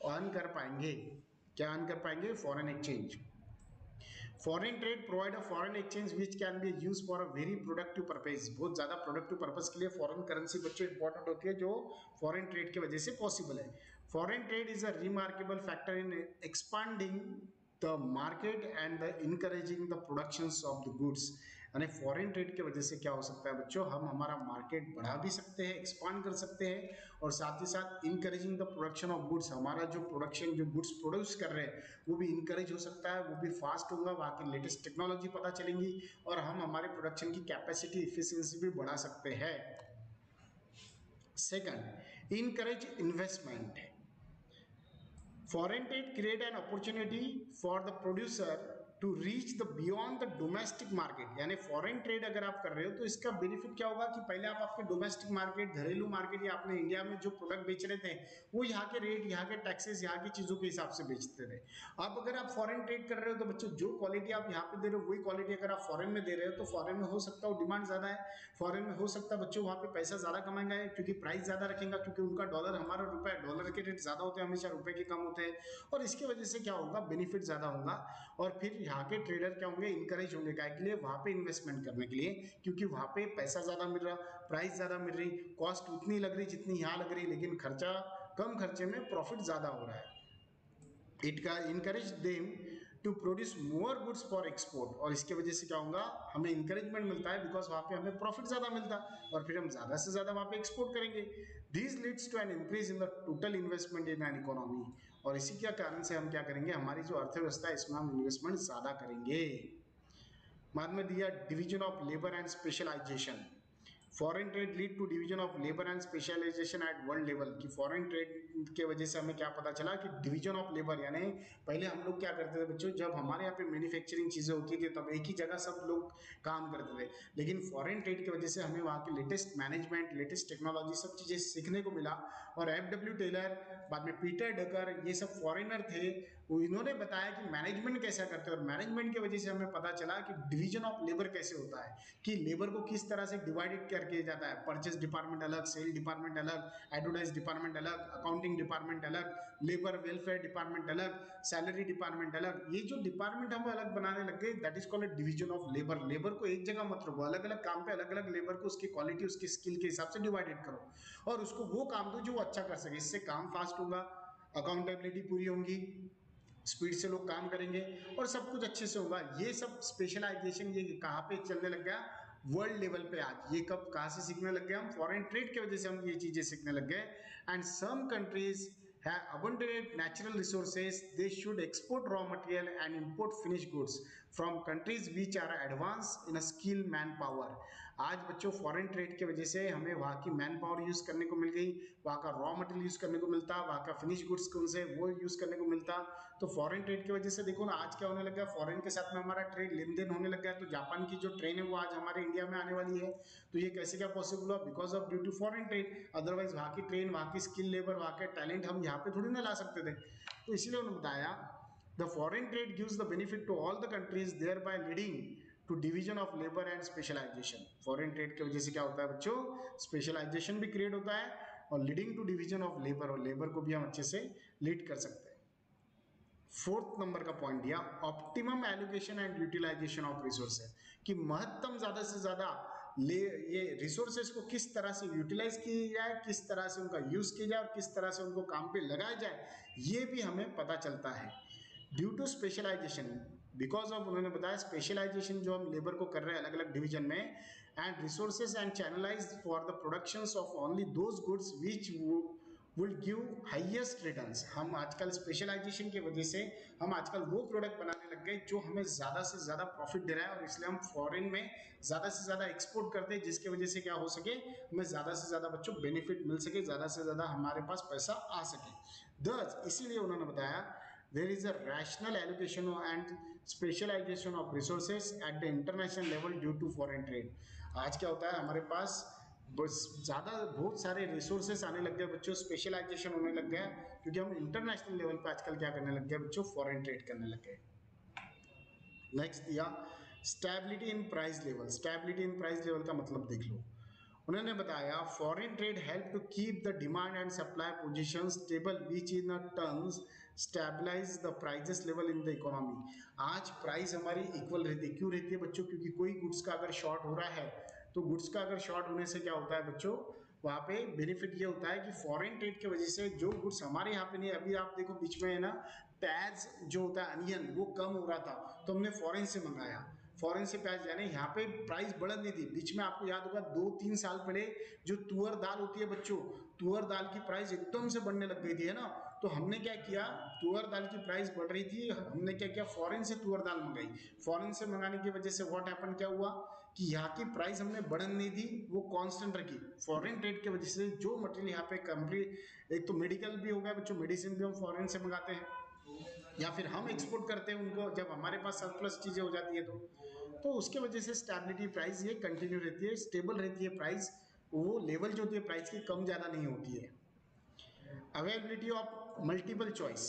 अर्न कर पाएंगे। क्या अर्न कर पाएंगे? Foreign exchange. Foreign trade provide a foreign exchange which can be use for a very productive purpose. बहुत ज्यादा प्रोडक्टिव पर्पज के लिए फॉरेन करेंसी बच्चों इंपॉर्टेंट होती है, जो फॉरेन ट्रेड की वजह से पॉसिबल है। Foreign trade is a remarkable factor in expanding the market and the encouraging the production of the goods. यानी फॉरेन ट्रेड की वजह से क्या हो सकता है बच्चों, हम हमारा मार्केट बढ़ा भी सकते हैं, एक्सपांड कर सकते हैं, और साथ ही साथ encouraging the production of goods, हमारा जो प्रोडक्शन, जो गुड्स प्रोड्यूस कर रहे हैं वो भी इनकरेज हो सकता है, वो भी फास्ट होगा, वहाँ की लेटेस्ट टेक्नोलॉजी पता चलेंगी, और हम हमारे प्रोडक्शन की कैपेसिटी, इफिशियंसी भी बढ़ा सकते हैं। Second, encourage investment. Foreign trade create an opportunity for the producer to reach the beyond the domestic market. यानी फॉरेन ट्रेड अगर आप कर रहे हो तो इसका बेनिफिट क्या होगा कि पहले आप आपके डोमेस्टिक मार्केट, घरेलू मार्केट या अपने इंडिया में जो प्रोडक्ट बेच रहे थे वो यहाँ के रेट, यहाँ के टैक्सेस, यहाँ की चीजों के हिसाब से बेचते थे। अब अगर आप फॉरेन ट्रेड कर रहे हो तो बच्चों जो क्वालिटी आप यहाँ पे दे रहे हो वही क्वालिटी अगर आप फॉरेन में दे रहे हो तो फॉरेन में हो सकता है डिमांड ज्यादा है, फॉरेन में हो सकता है बच्चों वहाँ पे पैसा ज्यादा कमाएंगे क्योंकि प्राइस ज्यादा रखेंगे, क्योंकि उनका डॉलर, हमारा रुपया, डॉलर के रेट ज्यादा होते हैं हमेशा, रुपए के कम होते हैं, और इसकी वजह से क्या होगा, बेनिफिट ज्यादा होगा। और फिर यहाँ के ट्रेडर क्या होंगे, इंकरेज होंगे काय के लिए, वहां पे इन्वेस्टमेंट करने के लिए, क्योंकि वहां पे पैसा ज्यादा मिल रहा, प्राइस ज्यादा मिल रही, कॉस्ट उतनी लग रही जितनी यहाँ लग रही, लेकिन खर्चा कम खर्चे में प्रॉफिट ज्यादा हो रहा है। इट का encourage them to produce more goods for export, और इसके वजह से क्या होगा, हमें इंकरेजमेंट मिलता है बिकॉज वहां पे हमें प्रॉफिट ज्यादा मिलता है और फिर हम ज्यादा से ज्यादा वहां पे एक्सपोर्ट करेंगे। This leads to an increase in the total investment in an economy, और इसी के कारण से हम क्या करेंगे, हमारी जो अर्थव्यवस्था है इसमें हम इन्वेस्टमेंट ज्यादा करेंगे। बाद में दिया division of labour and specialisation. Foreign trade lead to division of labour and specialisation at world level, की फॉरेन ट्रेड के वजह से हमें क्या पता चला कि डिवीजन ऑफ लेबर, यानी पहले हम लोग क्या करते थे बच्चों, जब हमारे यहाँ पे मैन्युफैक्चरिंग चीजें होती थी तब एक ही जगह सब लोग काम करते थे, लेकिन फॉरेन ट्रेड की वजह से हमें वहाँ के लेटेस्ट मैनेजमेंट, लेटेस्ट टेक्नोलॉजी, सब चीजें सीखने को मिला। और एफ.डब्ल्यू. टेलर, बाद में पीटर डकर, ये सब फॉरेनर थे, इन्होंने बताया कि मैनेजमेंट कैसा करते हैं, और मैनेजमेंट की वजह से हमें पता चला कि डिवीजन ऑफ लेबर कैसे होता है, कि लेबर को किस तरह से डिवाइडेड करके जाता है, परचेस डिपार्टमेंट अलग, सेल डिपार्टमेंट अलग, एडवर्टाइज डिपार्टमेंट अलग, अकाउंटिंग डिपार्टमेंट अलग, लेबर वेलफेयर डिपार्टमेंट अलग, सैलरी डिपार्टमेंट अलग, ये जो डिपार्टमेंट हम अलग बनाने लग गए, that is called division of labour. Labour को एक जगह मत रखो, अलग अलग काम पे अलग अलग लेबर को उसकी क्वालिटी, उसकी स्किल के हिसाब से डिवाइडेड करो और उसको वो काम दो जो वो अच्छा कर सके, इससे काम फास्ट होगा, अकाउंटेबिलिटी पूरी होगी, स्पीड से लोग काम करेंगे और सब कुछ अच्छे से होगा। ये सब स्पेशलाइजेशन ये कहाँ पे चलने लग गया, वर्ल्ड लेवल पे। आज ये कब कहाँ से सीखने लग गए हम, फॉरेन ट्रेड की वजह से हम ये चीजें सीखने लग गए। And some countries have abundant natural resources, they should export raw material and import finished goods from countries which are advanced in a skill manpower। आज बच्चों फॉरेन ट्रेड की वजह से हमें वहाँ की मैन पावर यूज करने को मिल गई, वहाँ का रॉ मटेरियल यूज करने को मिलता, वहाँ का फिनिश गुड्स कौन से वो यूज करने को मिलता। तो फॉरेन ट्रेड की वजह से देखो ना आज क्या होने लगा, फॉरेन के साथ में हमारा ट्रेड लेन देन होने लग गया। तो जापान की जो ट्रेन है वो आज हमारे इंडिया में आने वाली है, तो ये कैसे क्या पॉसिबल हुआ, because of due to foreign trade. Otherwise वहाँ की ट्रेन, वहाँ की स्किल लेबर, वहाँ के टैलेंट हम यहाँ पे थोड़ी ना ला सकते थे। तो इसीलिए उन्होंने बताया the foreign trade gives the benefit to all the countries thereby leading to division of labour and specialisation. Foreign trade की वजह से क्या होता है बच्चों, स्पेशलाइजेशन भी क्रिएट होता है और leading to division of labour, और लेबर को भी हम अच्छे से लीड कर सकते हैं। फोर्थ नंबर का पॉइंट दिया optimum allocation and utilisation of resources, कि महत्तम ज्यादा से ज्यादा ये रिसोर्सेज को किस तरह से यूटिलाइज किया जाए, किस तरह से उनका यूज किया जाए और किस तरह से उनको काम पे लगाया जाए, ये भी हमें पता चलता है। Due to specialisation, because of उन्होंने बताया स्पेशलाइजेशन जो हम लेबर को कर रहे हैं अलग अलग डिवीजन में, and resources and channelise for the productions of only those goods which will give highest returns. हम आजकल स्पेशलाइजेशन की वजह से हम आजकल वो प्रोडक्ट बनाने लग गए जो हमें ज़्यादा से ज़्यादा प्रॉफिट दे रहा है, और इसलिए हम फॉरेन में ज़्यादा से ज़्यादा एक्सपोर्ट करते हैं, जिसकी वजह से क्या हो सके, हमें ज़्यादा से ज़्यादा बच्चों बेनिफिट मिल सके, ज़्यादा से ज़्यादा हमारे पास पैसा आ सके। दस इसीलिए उन्होंने बताया there is a rational allocation and specialization of resources at the international level due to foreign trade। आज क्या होता है हमारे पास बस ज़्यादा बहुत सारे रिसोर्सेस आने लग गए बच्चों, स्पेशलाइजेशन होने लग गया, क्योंकि हम इंटरनेशनल लेवल पे आजकल क्या करने लग गए बच्चों, फॉरेन ट्रेड करने लग गए। नेक्स्ट दिया stability in price level. Stability in price level का मतलब देख लो, उन्होंने बताया foreign trade help to keep the demand and supply position stable which in terms stabilise the prices level in the economy. आज प्राइस हमारी equal रहती है, क्यों रहती है बच्चों, क्योंकि कोई गुड्स का अगर शॉर्ट हो रहा है तो गुड्स का अगर शॉर्ट होने से क्या होता है बच्चों, वहाँ पे बेनिफिट ये होता है कि फॉरेन ट्रेड की वजह से जो गुड्स हमारे यहाँ पे नहीं, अभी आप देखो बीच में है ना प्याज जो होता है अनियन वो कम हो रहा था तो हमने फॉरेन से मंगाया, फॉरेन से प्याज, यानी यहाँ पे प्राइस बढ़ नहीं थी। बीच में आपको याद होगा 2-3 साल पहले जो तुअर दाल होती है बच्चों, तुअर दाल की प्राइस एकदम से बढ़ने लग गई थी है ना, तो हमने क्या किया, तुअर दाल की प्राइस बढ़ रही थी, हमने क्या किया, फॉरेन से तुअर दाल मंगाई। फॉरेन से मंगाने की वजह से व्हाट हैपन, क्या हुआ कि यहाँ की प्राइस हमने बढ़न नहीं दी, वो कांस्टेंट रखी। फॉरेन ट्रेड की वजह से जो मटेरियल यहाँ पे कंप्लीट, एक तो मेडिकल भी हो गया बच्चों, मेडिसिन भी हम फॉरेन से मंगाते हैं, या फिर हम एक्सपोर्ट करते हैं उनको, जब हमारे पास सरप्लस चीजें हो जाती है तो उसके वजह से स्टेबिलिटी प्राइस ये कंटिन्यू रहती है, स्टेबल रहती है प्राइस, वो लेवल जो होती है प्राइस की कम ज्यादा नहीं होती है। Availability of multiple choice,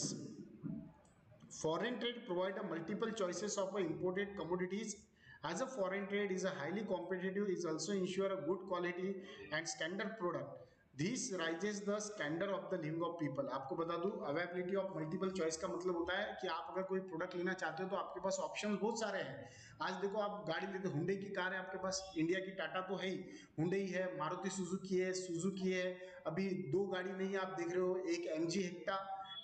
foreign trade provide a multiple choices of imported commodities. As a foreign trade is a highly competitive, is also ensure a good quality and standard product. This raises the standard of the living of people. आपको बता दूं, availability of multiple choice का मतलब होता है कि आप अगर कोई प्रोडक्ट लेना चाहते हो तो आपके पास ऑप्शन बहुत सारे हैं। आज देखो, आप गाड़ी लेते, हुंडई की कार है आपके पास, इंडिया की टाटा तो है ही, हुंडई है, मारुति सुजुकी है, अभी दो गाड़ी नहीं आप देख रहे हो, एक एमजी हेक्टा,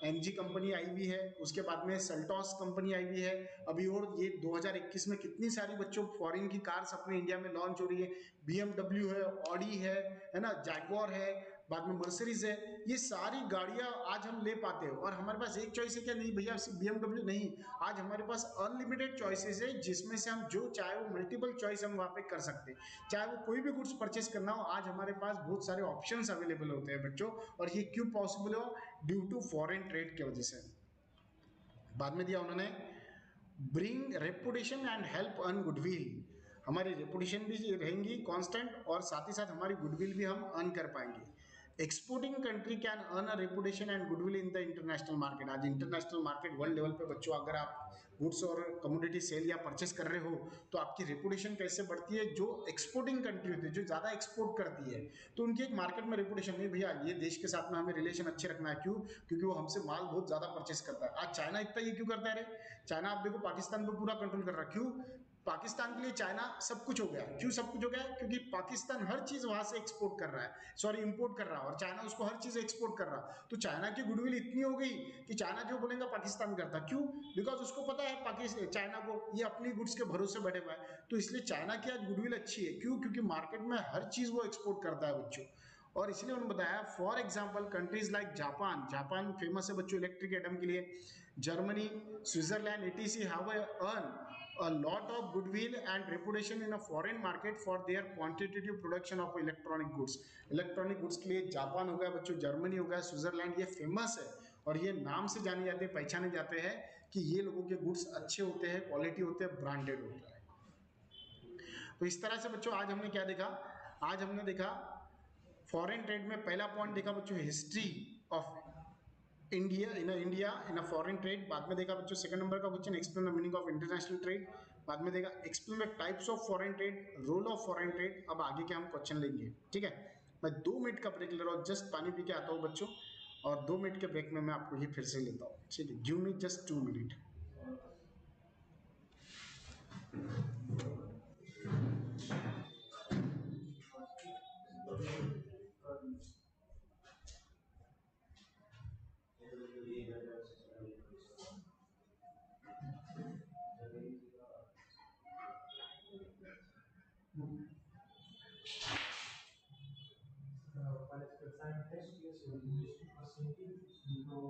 एमजी कंपनी आई हुई है, उसके बाद में सेल्टॉस कंपनी आई हुई है अभी, और ये 2021 में कितनी सारी बच्चों फॉरेन की कार्स अपने इंडिया में लॉन्च हो रही है। बीएमडब्ल्यू है, ऑडी है ना, जैगवार है, बाद में मर्सिडीज है, ये सारी गाड़ियां आज हम ले पाते हैं। और हमारे पास एक चॉइस है क्या, नहीं भैया सिर्फ बीएमडब्ल्यू नहीं, आज हमारे पास अनलिमिटेड चॉइसेस है, जिसमें से हम जो चाहे वो मल्टीपल चॉइस हम वहां पे कर सकते हैं। चाहे वो कोई भी गुड्स परचेस करना हो, आज हमारे पास बहुत सारे ऑप्शंस अवेलेबल होते हैं बच्चों। और ये क्यों पॉसिबल हो, ड्यू टू फॉरेन ट्रेड की वजह से। बाद में दिया उन्होंने, bring reputation and help earn goodwill, हमारी रेपुटेशन भी रहेंगी कांस्टेंट, और साथ ही साथ हमारी गुडविल भी हम अर्न कर पाएंगे। Exporting country can earn a reputation and goodwill in the international market. आज इंटरनेशनल मार्केट वर्ल्ड लेवल पे बच्चों, अगर आप गुड्स और कमोडिटी सेल या परचेस कर रहे हो तो आपकी रेपुटेशन कैसे बढ़ती है, जो एक्सपोर्टिंग कंट्री होती है, जो ज्यादा एक्सपोर्ट करती है, तो उनकी एक मार्केट में रेपुटेशन, नहीं भैया ये देश के साथ में हमें रिलेशन अच्छे रखना है, क्यों, क्योंकि वो हमसे माल बहुत ज्यादा परचेस करता है। आज चाइना इतना ये क्यों करता है, रे चाइना आप देखो पाकिस्तान पे पूरा कंट्रोल कर रहा है, क्यों, पाकिस्तान के लिए चाइना सब कुछ हो गया, क्यों सब कुछ हो गया, क्योंकि पाकिस्तान हर चीज वहां से एक्सपोर्ट कर रहा है, सॉरी इंपोर्ट कर रहा है, और चाइना उसको हर चीज एक्सपोर्ट कर रहा है। तो चाइना की गुडविल इतनी हो गई कि चाइना जो बोलेगा पाकिस्तान करता, क्यों, बिकॉज उसको पता है पाकिस्तान, चाइना को ये अपनी गुड्स के भरोसे बैठे हुआ है, तो इसलिए चाइना की आज गुडविल अच्छी है, क्यों, क्योंकि मार्केट में हर चीज वो एक्सपोर्ट करता है बच्चों। और इसलिए उन्होंने बताया, for example countries like Japan, Japan famous है बच्चों इलेक्ट्रिक आइटम के लिए, Germany, Switzerland, etc have earn a lot of goodwill and reputation in a foreign market for their quantitative production of electronic goods। Electronic goods के लिए Japan हो गया बच्चों, Germany हो गया, स्विट्जरलैंड, ये फेमस है, और ये नाम से जाने जाते हैं, पहचाने जाते हैं कि ये लोगों के गुड्स अच्छे होते हैं, क्वालिटी होते हैं, ब्रांडेड होता है। तो इस तरह से बच्चों आज हमने क्या देखा, आज हमने देखा फॉरेन ट्रेड में पहला पॉइंट देखा बच्चों, history of India in a foreign trade. बाद में देखा बच्चों सेकंड नंबर का question, explain the meaning of international trade. बाद में देखा explain the types of foreign trade, role of foreign trade. अब आगे के हम क्वेश्चन लेंगे, ठीक है। मैं 2 मिनट का ब्रेक ले रहा हूँ, जस्ट पानी पी के आता हूँ बच्चों, और 2 मिनट के ब्रेक में मैं आपको ये फिर से लेता हूँ, ठीक है, give me just 2 minute. Para expresar textos paciente do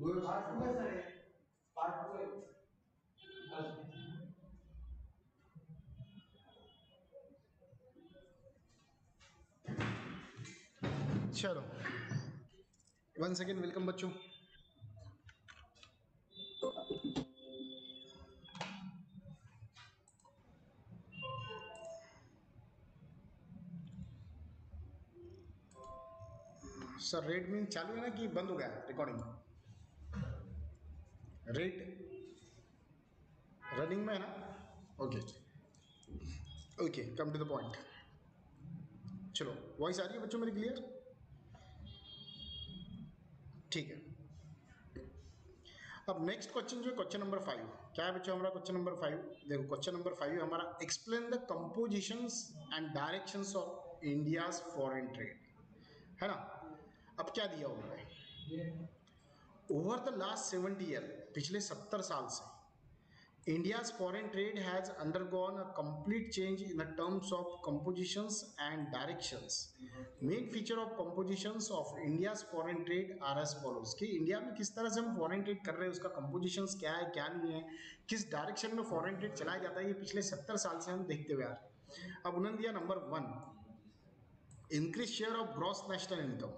चलो, वन सेकेंड, वेलकम बच्चों। सर रेट मीन चालू है ना कि बंद हो गया रिकॉर्डिंग? रेट रनिंग में है ना? Okay okay, come to the point. चलो, वॉइस आ रही है बच्चों मेरी क्लियर? ठीक है। अब नेक्स्ट क्वेश्चन जो है क्वेश्चन नंबर 5, क्या है बच्चों हमारा क्वेश्चन नंबर 5? देखो क्वेश्चन नंबर 5 है हमारा, explain the compositions and directions of India's foreign trade, है ना? अब क्या दिया हुआ है, ओवर द लास्ट 70 ईयर, पिछले 70 साल से India's foreign trade has undergone a complete change in the terms of compositions and directions. Main feature of compositions of India's foreign trade are as follows कि इंडिया में किस तरह से हम foreign trade कर रहे हैं, उसका compositions क्या है क्या नहीं है, किस डायरेक्शन में फॉरेन ट्रेड चलाया जाता है, ये पिछले 70 साल से हम देखते हुए आ रहे हैं। अब उन्होंने दिया number 1, increase share of gross national income.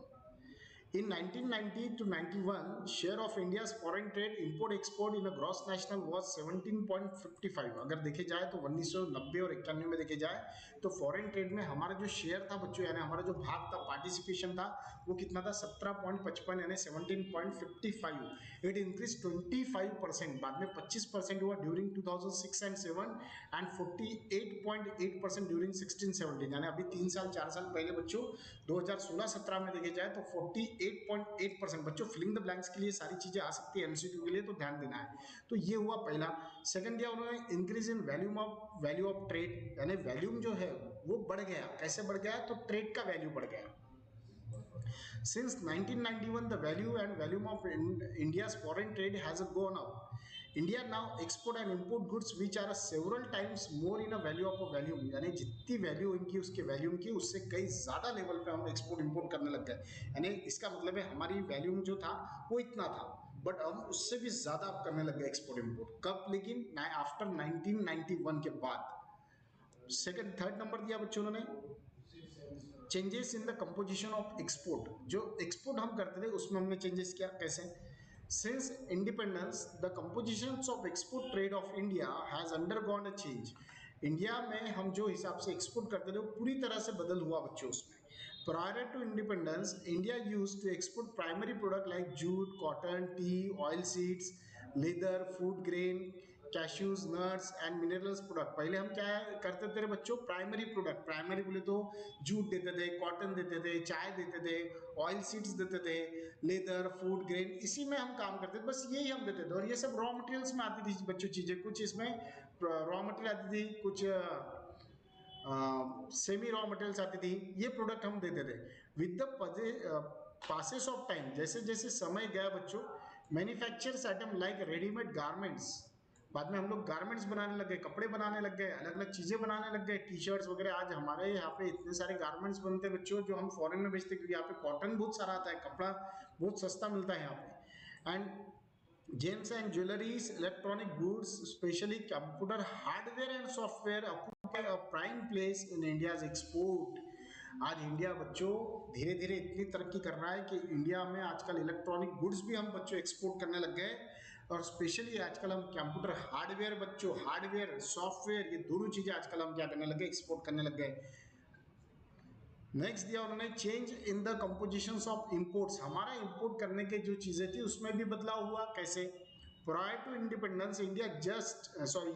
In 1990 to 91, share of India's foreign trade import-export in a gross national was 17.55। अगर देखे जाए तो 1990 और 91 में देखे जाए तो फॉरेन ट्रेड में हमारा जो शेयर था बच्चों, यानी हमारा जो भाग था, पार्टिसिपेशन था, वो कितना था? 17.55 यानी 17.55। इट इंक्रीज 25%, बाद में 25% हुआ ड्यूरिंग 2006 एंड 7 एंड 48.8% ड्यूरिंग 16-17, यानी अभी 3 साल 4 साल पहले बच्चों 2016-17 में देखे जाए तो 48.8%। बच्चों फिलिंग द ब्लैंक्स के लिए सारी चीजें आ सकती है एमसीक्यू के लिए, तो ध्यान देना है। तो ये हुआ पहला। सेकंड दिया उन्होंने, increase in value of trade, यानी वैल्यूम जो है वो बढ़ गया। कैसे बढ़ गया? तो ट्रेड का वैल्यू बढ़ गया। Since 1991, the value and volume of India's foreign trade has gone up. India now export and import goods which are several times more in a value of a volume, यानी जितनी value इनकी उसके volume की उससे कई ज्यादा level पे हम एक्सपोर्ट इंपोर्ट करने लग गए। यानी इसका मतलब है हमारी वैल्यूम जो था वो इतना था, बट हम उससे भी ज्यादा अब करने लग गए एक्सपोर्ट इंपोर्ट। कब? लेकिन आफ्टर 1991 के बाद। सेकंड थर्ड नंबर दिया बच्चों ने, changes in the composition of export. जो एक्सपोर्ट हम करते थे उसमें हमने चेंजेस किया। कैसे? Since independence the composition of export trade off India has undergone a change. India में हम जो हिसाब से एक्सपोर्ट करते थे वो पूरी तरह से बदल हुआ बच्चों उसमें। Prior to independence, India used to export primary product like jute, cotton, tea, oil seeds, leather, food grain, cashews, nuts and minerals product. पहले हम क्या करते थे बच्चों? प्राइमरी प्रोडक्ट, प्राइमरी बोले तो जूट देते थे, कॉटन देते थे, चाय देते थे, ऑयल सीड्स देते थे, लेदर, फूड ग्रेन, इसी में हम काम करते थे, बस यही हम देते थे। और ये सब रॉ मटेरियल्स में आती थी बच्चों चीजें, कुछ इसमें रॉ मटेरियल आती थी, कुछ सेमी रॉ मटेरियल्स आती थी, ये प्रोडक्ट हम देते थे। With the passes of time, जैसे जैसे समय गया बच्चों, manufactures item like readymade garments, बाद में हम लोग गारमेंट्स बनाने लग गए, कपड़े बनाने लग गए, अलग अलग चीजें बनाने लग गए, टी शर्ट्स वगैरह। आज हमारे यहाँ पे इतने सारे गारमेंट्स बनते हैं बच्चों जो हम फॉरेन में बेचते हैं, क्योंकि यहाँ पे कॉटन बहुत सारा आता है, कपड़ा बहुत सस्ता मिलता है यहाँ पे। And James and jewelleries, electronic goods, specially computer hardware and software occupy a prime place in India's export. आज इंडिया बच्चों धीरे धीरे इतनी तरक्की कर रहा है कि इंडिया में आजकल इलेक्ट्रॉनिक गुड्स भी हम बच्चों एक्सपोर्ट करने लग गए, और स्पेशली आजकल हम कंप्यूटर हार्डवेयर बच्चों, हार्डवेयर सॉफ्टवेयर, ये दोनों चीजें आजकल हम क्या करने लगे? एक्सपोर्ट करने लग गए। नेक्स्ट दिया उन्होंने, change in the compositions of imports. हमारा इंपोर्ट करने के जो चीजें थी उसमें भी बदलाव हुआ। कैसे? Prior to independence, India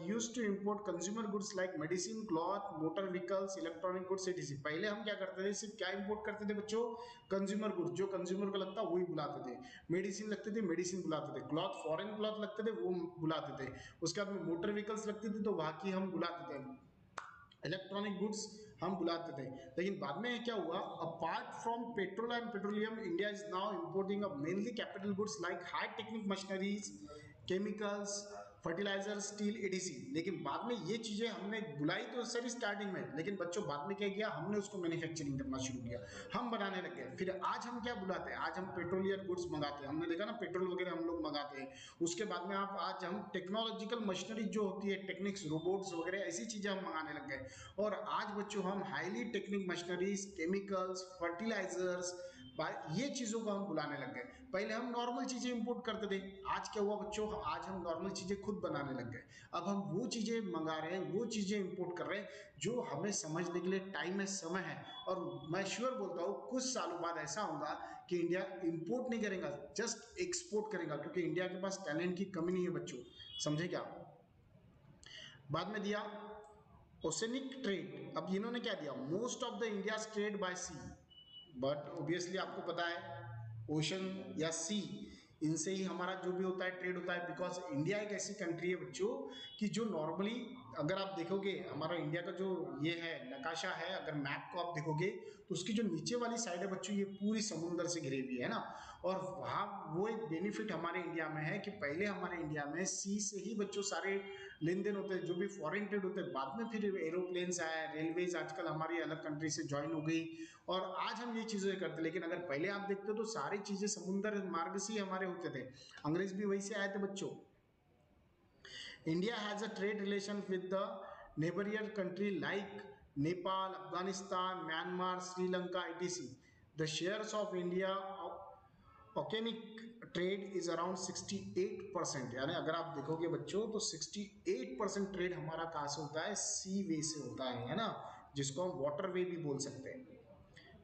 used to import consumer goods like medicine, cloth, motor vehicles, electronic goods, etc. पहले हम क्या करते थे? सिर्फ क्या इंपोर्ट करते थे बच्चों? कंज्यूमर गुड्स, जो कंज्यूमर को लगता वही बुलाते थे। मेडिसिन लगते थे, मेडिसिन बुलाते थे। क्लॉथ, फॉरेन क्लॉथ लगते थे, वो बुलाते थे। उसके बाद में मोटर व्हीकल्स लगती थी तो वहां की हम बुलाते थे। इलेक्ट्रॉनिक गुड्स हम बुलाते थे। लेकिन बाद में क्या हुआ? Apart from petrol and petroleum, India is now importing mainly capital goods like high technique machineries, chemicals, fertiliser, steel, etc. लेकिन बाद में ये चीजें हमने बुलाई तो सर स्टार्टिंग में, लेकिन बच्चों बाद में क्या किया, हमने उसको मैन्युफैक्चरिंग करना शुरू किया, हम बनाने लग गए। फिर आज हम क्या बुलाते हैं, आज हम पेट्रोलियम गुड्स मंगाते हैं, हमने देखा ना पेट्रोल वगैरह हम लोग मंगाते हैं। उसके बाद में आप आज हम टेक्नोलॉजिकल मशीनरी जो होती है, टेक्निक्स, रोबोट्स वगैरह ऐसी चीजें हम मंगाने लग गए। और आज बच्चों हम highly technique machineries, chemicals, fertilisers, ये चीजों को हम बुलाने लग गए। पहले हम नॉर्मल चीजें इंपोर्ट करते थे, आज क्या हुआ बच्चों, आज हम नॉर्मल चीजें खुद बनाने लग गए। अब हम वो चीजें मंगा रहे हैं, वो चीजें इंपोर्ट कर रहे हैं जो हमें समझने के लिए टाइम है, समय है। और मैं श्योर बोलता हूँ कुछ सालों बाद ऐसा होगा कि इंडिया इंपोर्ट नहीं करेगा, जस्ट एक्सपोर्ट करेगा, क्योंकि इंडिया के पास टैलेंट की कमी नहीं है बच्चों, समझे क्या। बाद में दिया ओसेनिक ट्रेड। अब इन्होंने क्या दिया, most of the India trade by sea, but obviously आपको पता है ओशन या सी, इनसे ही हमारा जो भी होता है ट्रेड होता है। बिकॉज इंडिया एक ऐसी कंट्री है बच्चों कि जो नॉर्मली, अगर आप देखोगे हमारा इंडिया का जो ये है नकाशा है, अगर मैप को आप देखोगे तो उसकी जो नीचे वाली साइड है बच्चों, ये पूरी समुद्र से घिरी हुई है ना। और वहाँ वो एक बेनिफिट हमारे इंडिया में है कि पहले हमारे इंडिया में सी से ही बच्चों सारे लेन देन होते हैं, जो भी फॉरेन ट्रेड होते हैं। बाद में फिर एरोप्लेन्स आए, रेलवेज आजकल हमारी अलग कंट्री से ज्वाइन हो गई, और आज हम ये चीजें करते। लेकिन अगर पहले आप देखते हो तो सारी चीजें समुद्र मार्ग से ही हमारे होते थे, अंग्रेज भी वही से आए थे बच्चों। India has a trade relation with the neighbouring country like Nepal, Afghanistan, Myanmar, Sri Lanka, etc. The shares of India oceanic trade is around 68%। यानी अगर आप देखोगे बच्चों तो 68% ट्रेड हमारा कहाँ से होता है, सी वे से होता है ना, जिसको हम वाटर वे भी बोल सकते हैं।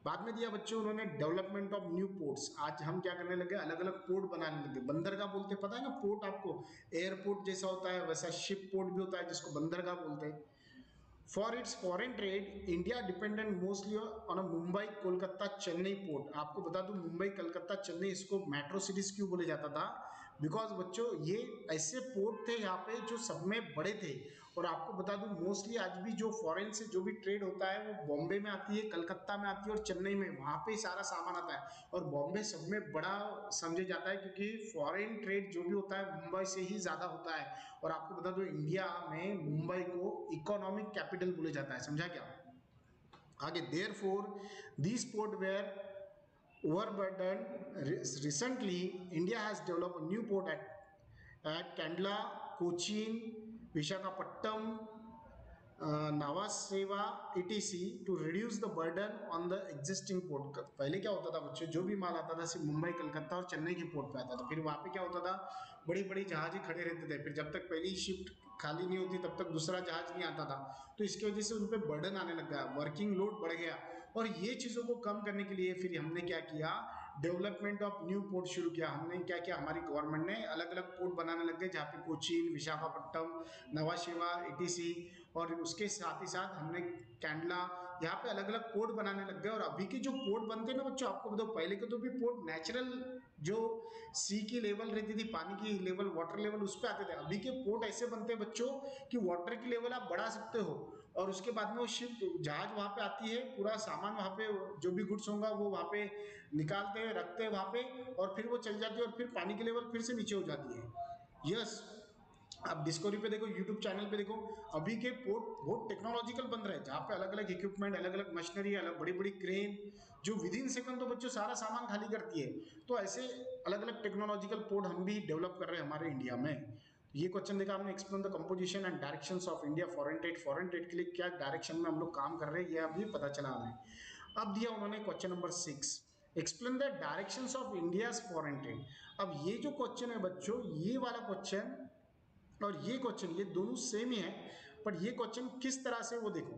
बाद में दिया बच्चों उन्होंने डेवलपमेंट ऑफ न्यू पोर्ट्स। आज हम क्या करने लगे, अलग अलग पोर्ट बनाने लगे। बंदरगाह बोलते, पता है ना पोर्ट आपको, एयरपोर्ट जैसा होता है वैसा शिप पोर्ट भी होता है जिसको बंदरगाह बोलते हैं। For its foreign trade India dependent mostly on a Mumbai, Kolkata, Chennai port. आपको बता दूं मुंबई, कलकत्ता, चेन्नई, इसको मेट्रो सिटीज क्यों बोले जाता था, बिकॉज बच्चों ये ऐसे पोर्ट थे यहाँ पे जो सब में बड़े थे। और आपको बता दूं मोस्टली आज भी जो फॉरेन से जो भी ट्रेड होता है वो बॉम्बे में आती है, कलकत्ता में आती है और चेन्नई में, वहाँ पे सारा सामान आता है। और बॉम्बे सब में बड़ा समझे जाता है क्योंकि फॉरेन ट्रेड जो भी होता है मुंबई से ही ज्यादा होता है। और आपको बता दो इंडिया में मुंबई को इकोनॉमिक कैपिटल बोले जाता है, समझा क्या। आगे therefore this port were overburdened. Recently, India has developed a new port at Kandla, Cochin, Vishakhapatnam, Nhava Sheva, etc. To reduce the burden on the existing port. पहले क्या होता था बच्चों, जो भी माल आता था सिर्फ मुंबई, कलकत्ता और चेन्नई के पोर्ट पे आता था। फिर वहाँ पे क्या होता था, बड़ी बड़ी जहाज ही खड़े रहते थे। फिर जब तक पहली शिफ्ट खाली नहीं होती तब तक दूसरा जहाज नहीं आता था। तो इसकी वजह से उन पर बर्डन आने लग गया, वर्किंग लोड बढ़ गया। और ये चीज़ों को कम करने के लिए फिर हमने क्या किया, डेवलपमेंट ऑफ न्यू पोर्ट शुरू किया। हमने क्या किया, हमारी गवर्नमेंट ने अलग अलग पोर्ट बनाने लग गए, जहाँ पे कोचीन, विशाखापट्टनम, नवाशेवा, etc. और उसके साथ ही साथ हमने कैंडला, यहाँ पे अलग अलग पोर्ट बनाने लग गए। और अभी के जो पोर्ट बनते हैं ना बच्चों, आपको बताओ पहले के तो भी पोर्ट नेचुरल जो सी की लेवल रहती थी, पानी की लेवल, वाटर लेवल, उस पर आते थे। अभी के पोर्ट ऐसे बनते हैं बच्चों कि वाटर की लेवल आप बढ़ा सकते हो, और उसके बाद में वो शिप जहाज वहां पे आती है, पूरा सामान वहां पे जो भी गुड्स होगा वो वहां पे निकालते हैं, रखते हैं वहां पे, और फिर वो चल जाती है, और फिर पानी की लेवल फिर से नीचे हो जाती है। यस, आप डिस्कवरी पे देखो, यूट्यूब चैनल पे देखो, अभी के पोर्ट बहुत टेक्नोलॉजिकल बन रहे हैं, जहाँ पे अलग अलग इक्विपमेंट, अलग अलग मशीनरी, अलग बड़ी बड़ी क्रेन, जो विद इन सेकंड तो बच्चों सारा सामान खाली करती है। तो ऐसे अलग अलग टेक्नोलॉजिकल पोर्ट हम भी डेवलप कर रहे हैं हमारे इंडिया में। ये क्वेश्चन देखा हमने, explain the composition and directions of India foreign trade. Foreign trade के लिए क्या डायरेक्शन में हम लोग काम कर रहे हैं, ये अभी पता चला हमें। अब दिया उन्होंने question number 6, explain the directions of India's foreign trade. अब ये जो क्वेश्चन है बच्चों, ये वाला क्वेश्चन और ये क्वेश्चन, ये दोनों सेम ही है, पर ये क्वेश्चन किस तरह से, वो देखो।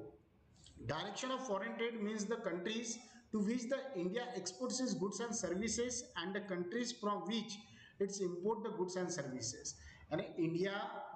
Direction of foreign trade means the countries to which the India exports is goods and services and the countries from which its import the goods and services. यानी इंडिया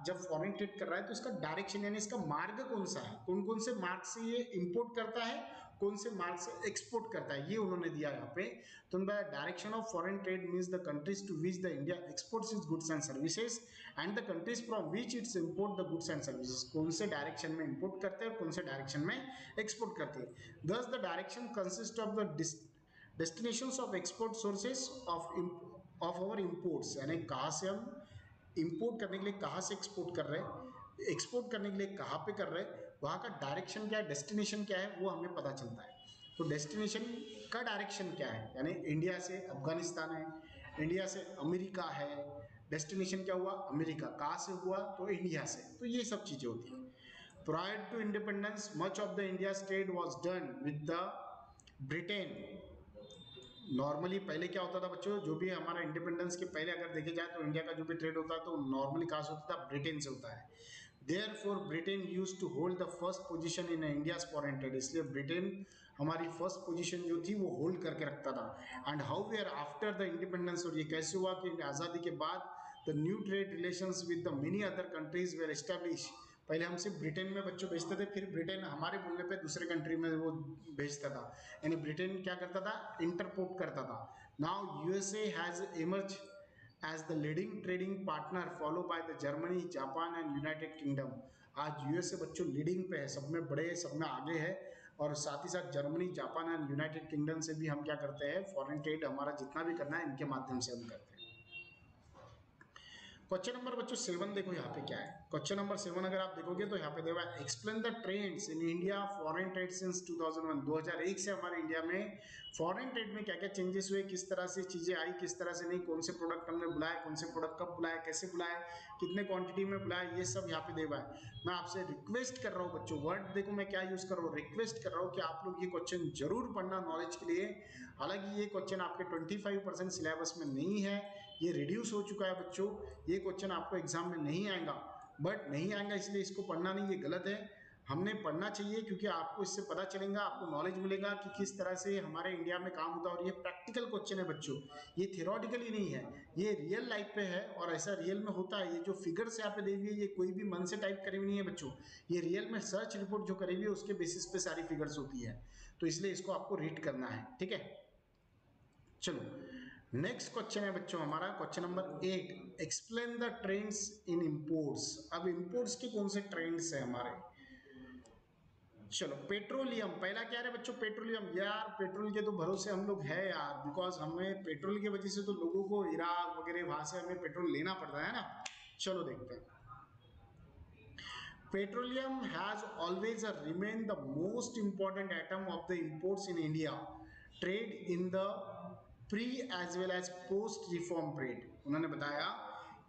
जब फॉरेन ट्रेड कर रहा है तो इसका डायरेक्शन यानी इसका मार्ग कौन सा है, कौन कौन से मार्ग से ये इंपोर्ट करता है, कौन से मार्ग से एक्सपोर्ट करता है, ये उन्होंने दिया यहाँ पे। तो direction of foreign trade means the countries to which the India exports is goods and services and the countries from which its import the goods and services. कौन से डायरेक्शन में इंपोर्ट करते हैं और कौन से डायरेक्शन में एक्सपोर्ट करते हैं। दस the direction consist of the destinations of export sources of our imports, यानी कहाँ से हम इंपोर्ट करने के लिए कहाँ से एक्सपोर्ट कर रहे हैं, एक्सपोर्ट करने के लिए कहाँ पे कर रहे हैं, वहाँ का डायरेक्शन क्या है, डेस्टिनेशन क्या है, वो हमें पता चलता है। तो डेस्टिनेशन का डायरेक्शन क्या है, यानी इंडिया से अफगानिस्तान है, इंडिया से अमेरिका है, डेस्टिनेशन क्या हुआ अमेरिका, कहाँ से हुआ तो इंडिया से। तो ये सब चीजें होती हैं। Prior to independence much of the India trade was done with the Britain. Normally पहले क्या होता था बच्चों, जो भी हमारा इंडिपेंडेंस के पहले अगर देखे जाए तो इंडिया का जो भी ट्रेड होता है तो नॉर्मली कहाँ से होता था, ब्रिटेन से होता है। Therefore Britain used to hold the first position in India's foreign trade, इसलिए ब्रिटेन हमारी फर्स्ट पोजीशन जो थी वो होल्ड करके रखता था। And how we are after the independence, और ये कैसे हुआ कि आज़ादी के बाद the new trade relations with the many other countries were establish. पहले हम सिर्फ ब्रिटेन में बच्चों भेजते थे, फिर ब्रिटेन हमारे बोलने पे दूसरे कंट्री में वो भेजता था, यानी ब्रिटेन क्या करता था, इंटरपोर्ट करता था। Now USA has emerge as the leading trading partner followed by the Germany, Japan and United kingdom. आज यूएसए बच्चों लीडिंग पे है, सब में बड़े है, सब में आगे है, और साथ ही साथ Germany, Japan and United kingdom से भी हम क्या करते हैं, फॉरेन ट्रेड हमारा जितना भी करना है इनके माध्यम से हम करते हैं। क्वेश्चन नंबर बच्चों 7 देखो यहाँ पे क्या है। क्वेश्चन नंबर 7 अगर आप देखोगे तो यहाँ पे देखो, explain the trends in India foreign trade since 2001। 2001 से हमारे इंडिया में फॉरेन ट्रेड में क्या क्या चेंजेस हुए, किस तरह से चीजें आई, किस तरह से नहीं, कौन से प्रोडक्ट हमने बुलाए, कौन से प्रोडक्ट कब बुलाए, कैसे बुलाए, कितने क्वांटिटी में बुलाए, ये सब यहाँ पे देखा है। मैं आपसे रिक्वेस्ट कर रहा हूँ बच्चों, वर्ड देखो मैं क्या यूज कर रहा हूँ, रिक्वेस्ट कर रहा हूँ कि आप लोग ये क्वेश्चन जरूर पढ़ना नॉलेज के लिए। हालांकि ये क्वेश्चन आपके 25% सिलेबस में नहीं है, ये रिड्यूस हो चुका है बच्चों, ये क्वेश्चन आपको एग्जाम में नहीं आएगा, बट नहीं आएगा इसलिए इसको पढ़ना नहीं, ये गलत है। हमने पढ़ना चाहिए क्योंकि आपको इससे पता चलेगा, आपको नॉलेज मिलेगा कि किस तरह से हमारे इंडिया में काम होता है। और ये प्रैक्टिकल क्वेश्चन है बच्चों, ये थियोरटिकली नहीं है, ये रियल लाइफ पे है, और ऐसा रियल में होता है। ये जो फिगर्स यहाँ पे दी हुई है ये कोई भी मन से टाइप करी हुई नहीं है बच्चों, ये रियल में सर्च रिपोर्ट जो करी हुई है उसके बेसिस पे सारी फिगर्स होती है, तो इसलिए इसको आपको रीड करना है, ठीक है। चलो नेक्स्ट क्वेश्चन है बच्चों हमारा question number 8, explain the trends in imports. अब इंपोर्ट्स के कौन से ट्रेंड्स है हमारे। चलो पेट्रोलियम, पहला क्या है बच्चों, पेट्रोलियम। यार पेट्रोल के तो भरोसे हम लोग है यार, बिकॉज हमें पेट्रोल की वजह से तो लोगों को इराक वगैरह वहां से हमें पेट्रोल लेना पड़ता है ना। चलो देखते हैं। Petroleum has always remained the most important atom of the imports in India. Trade in the pre as well as post reform trade. उन्होंने बताया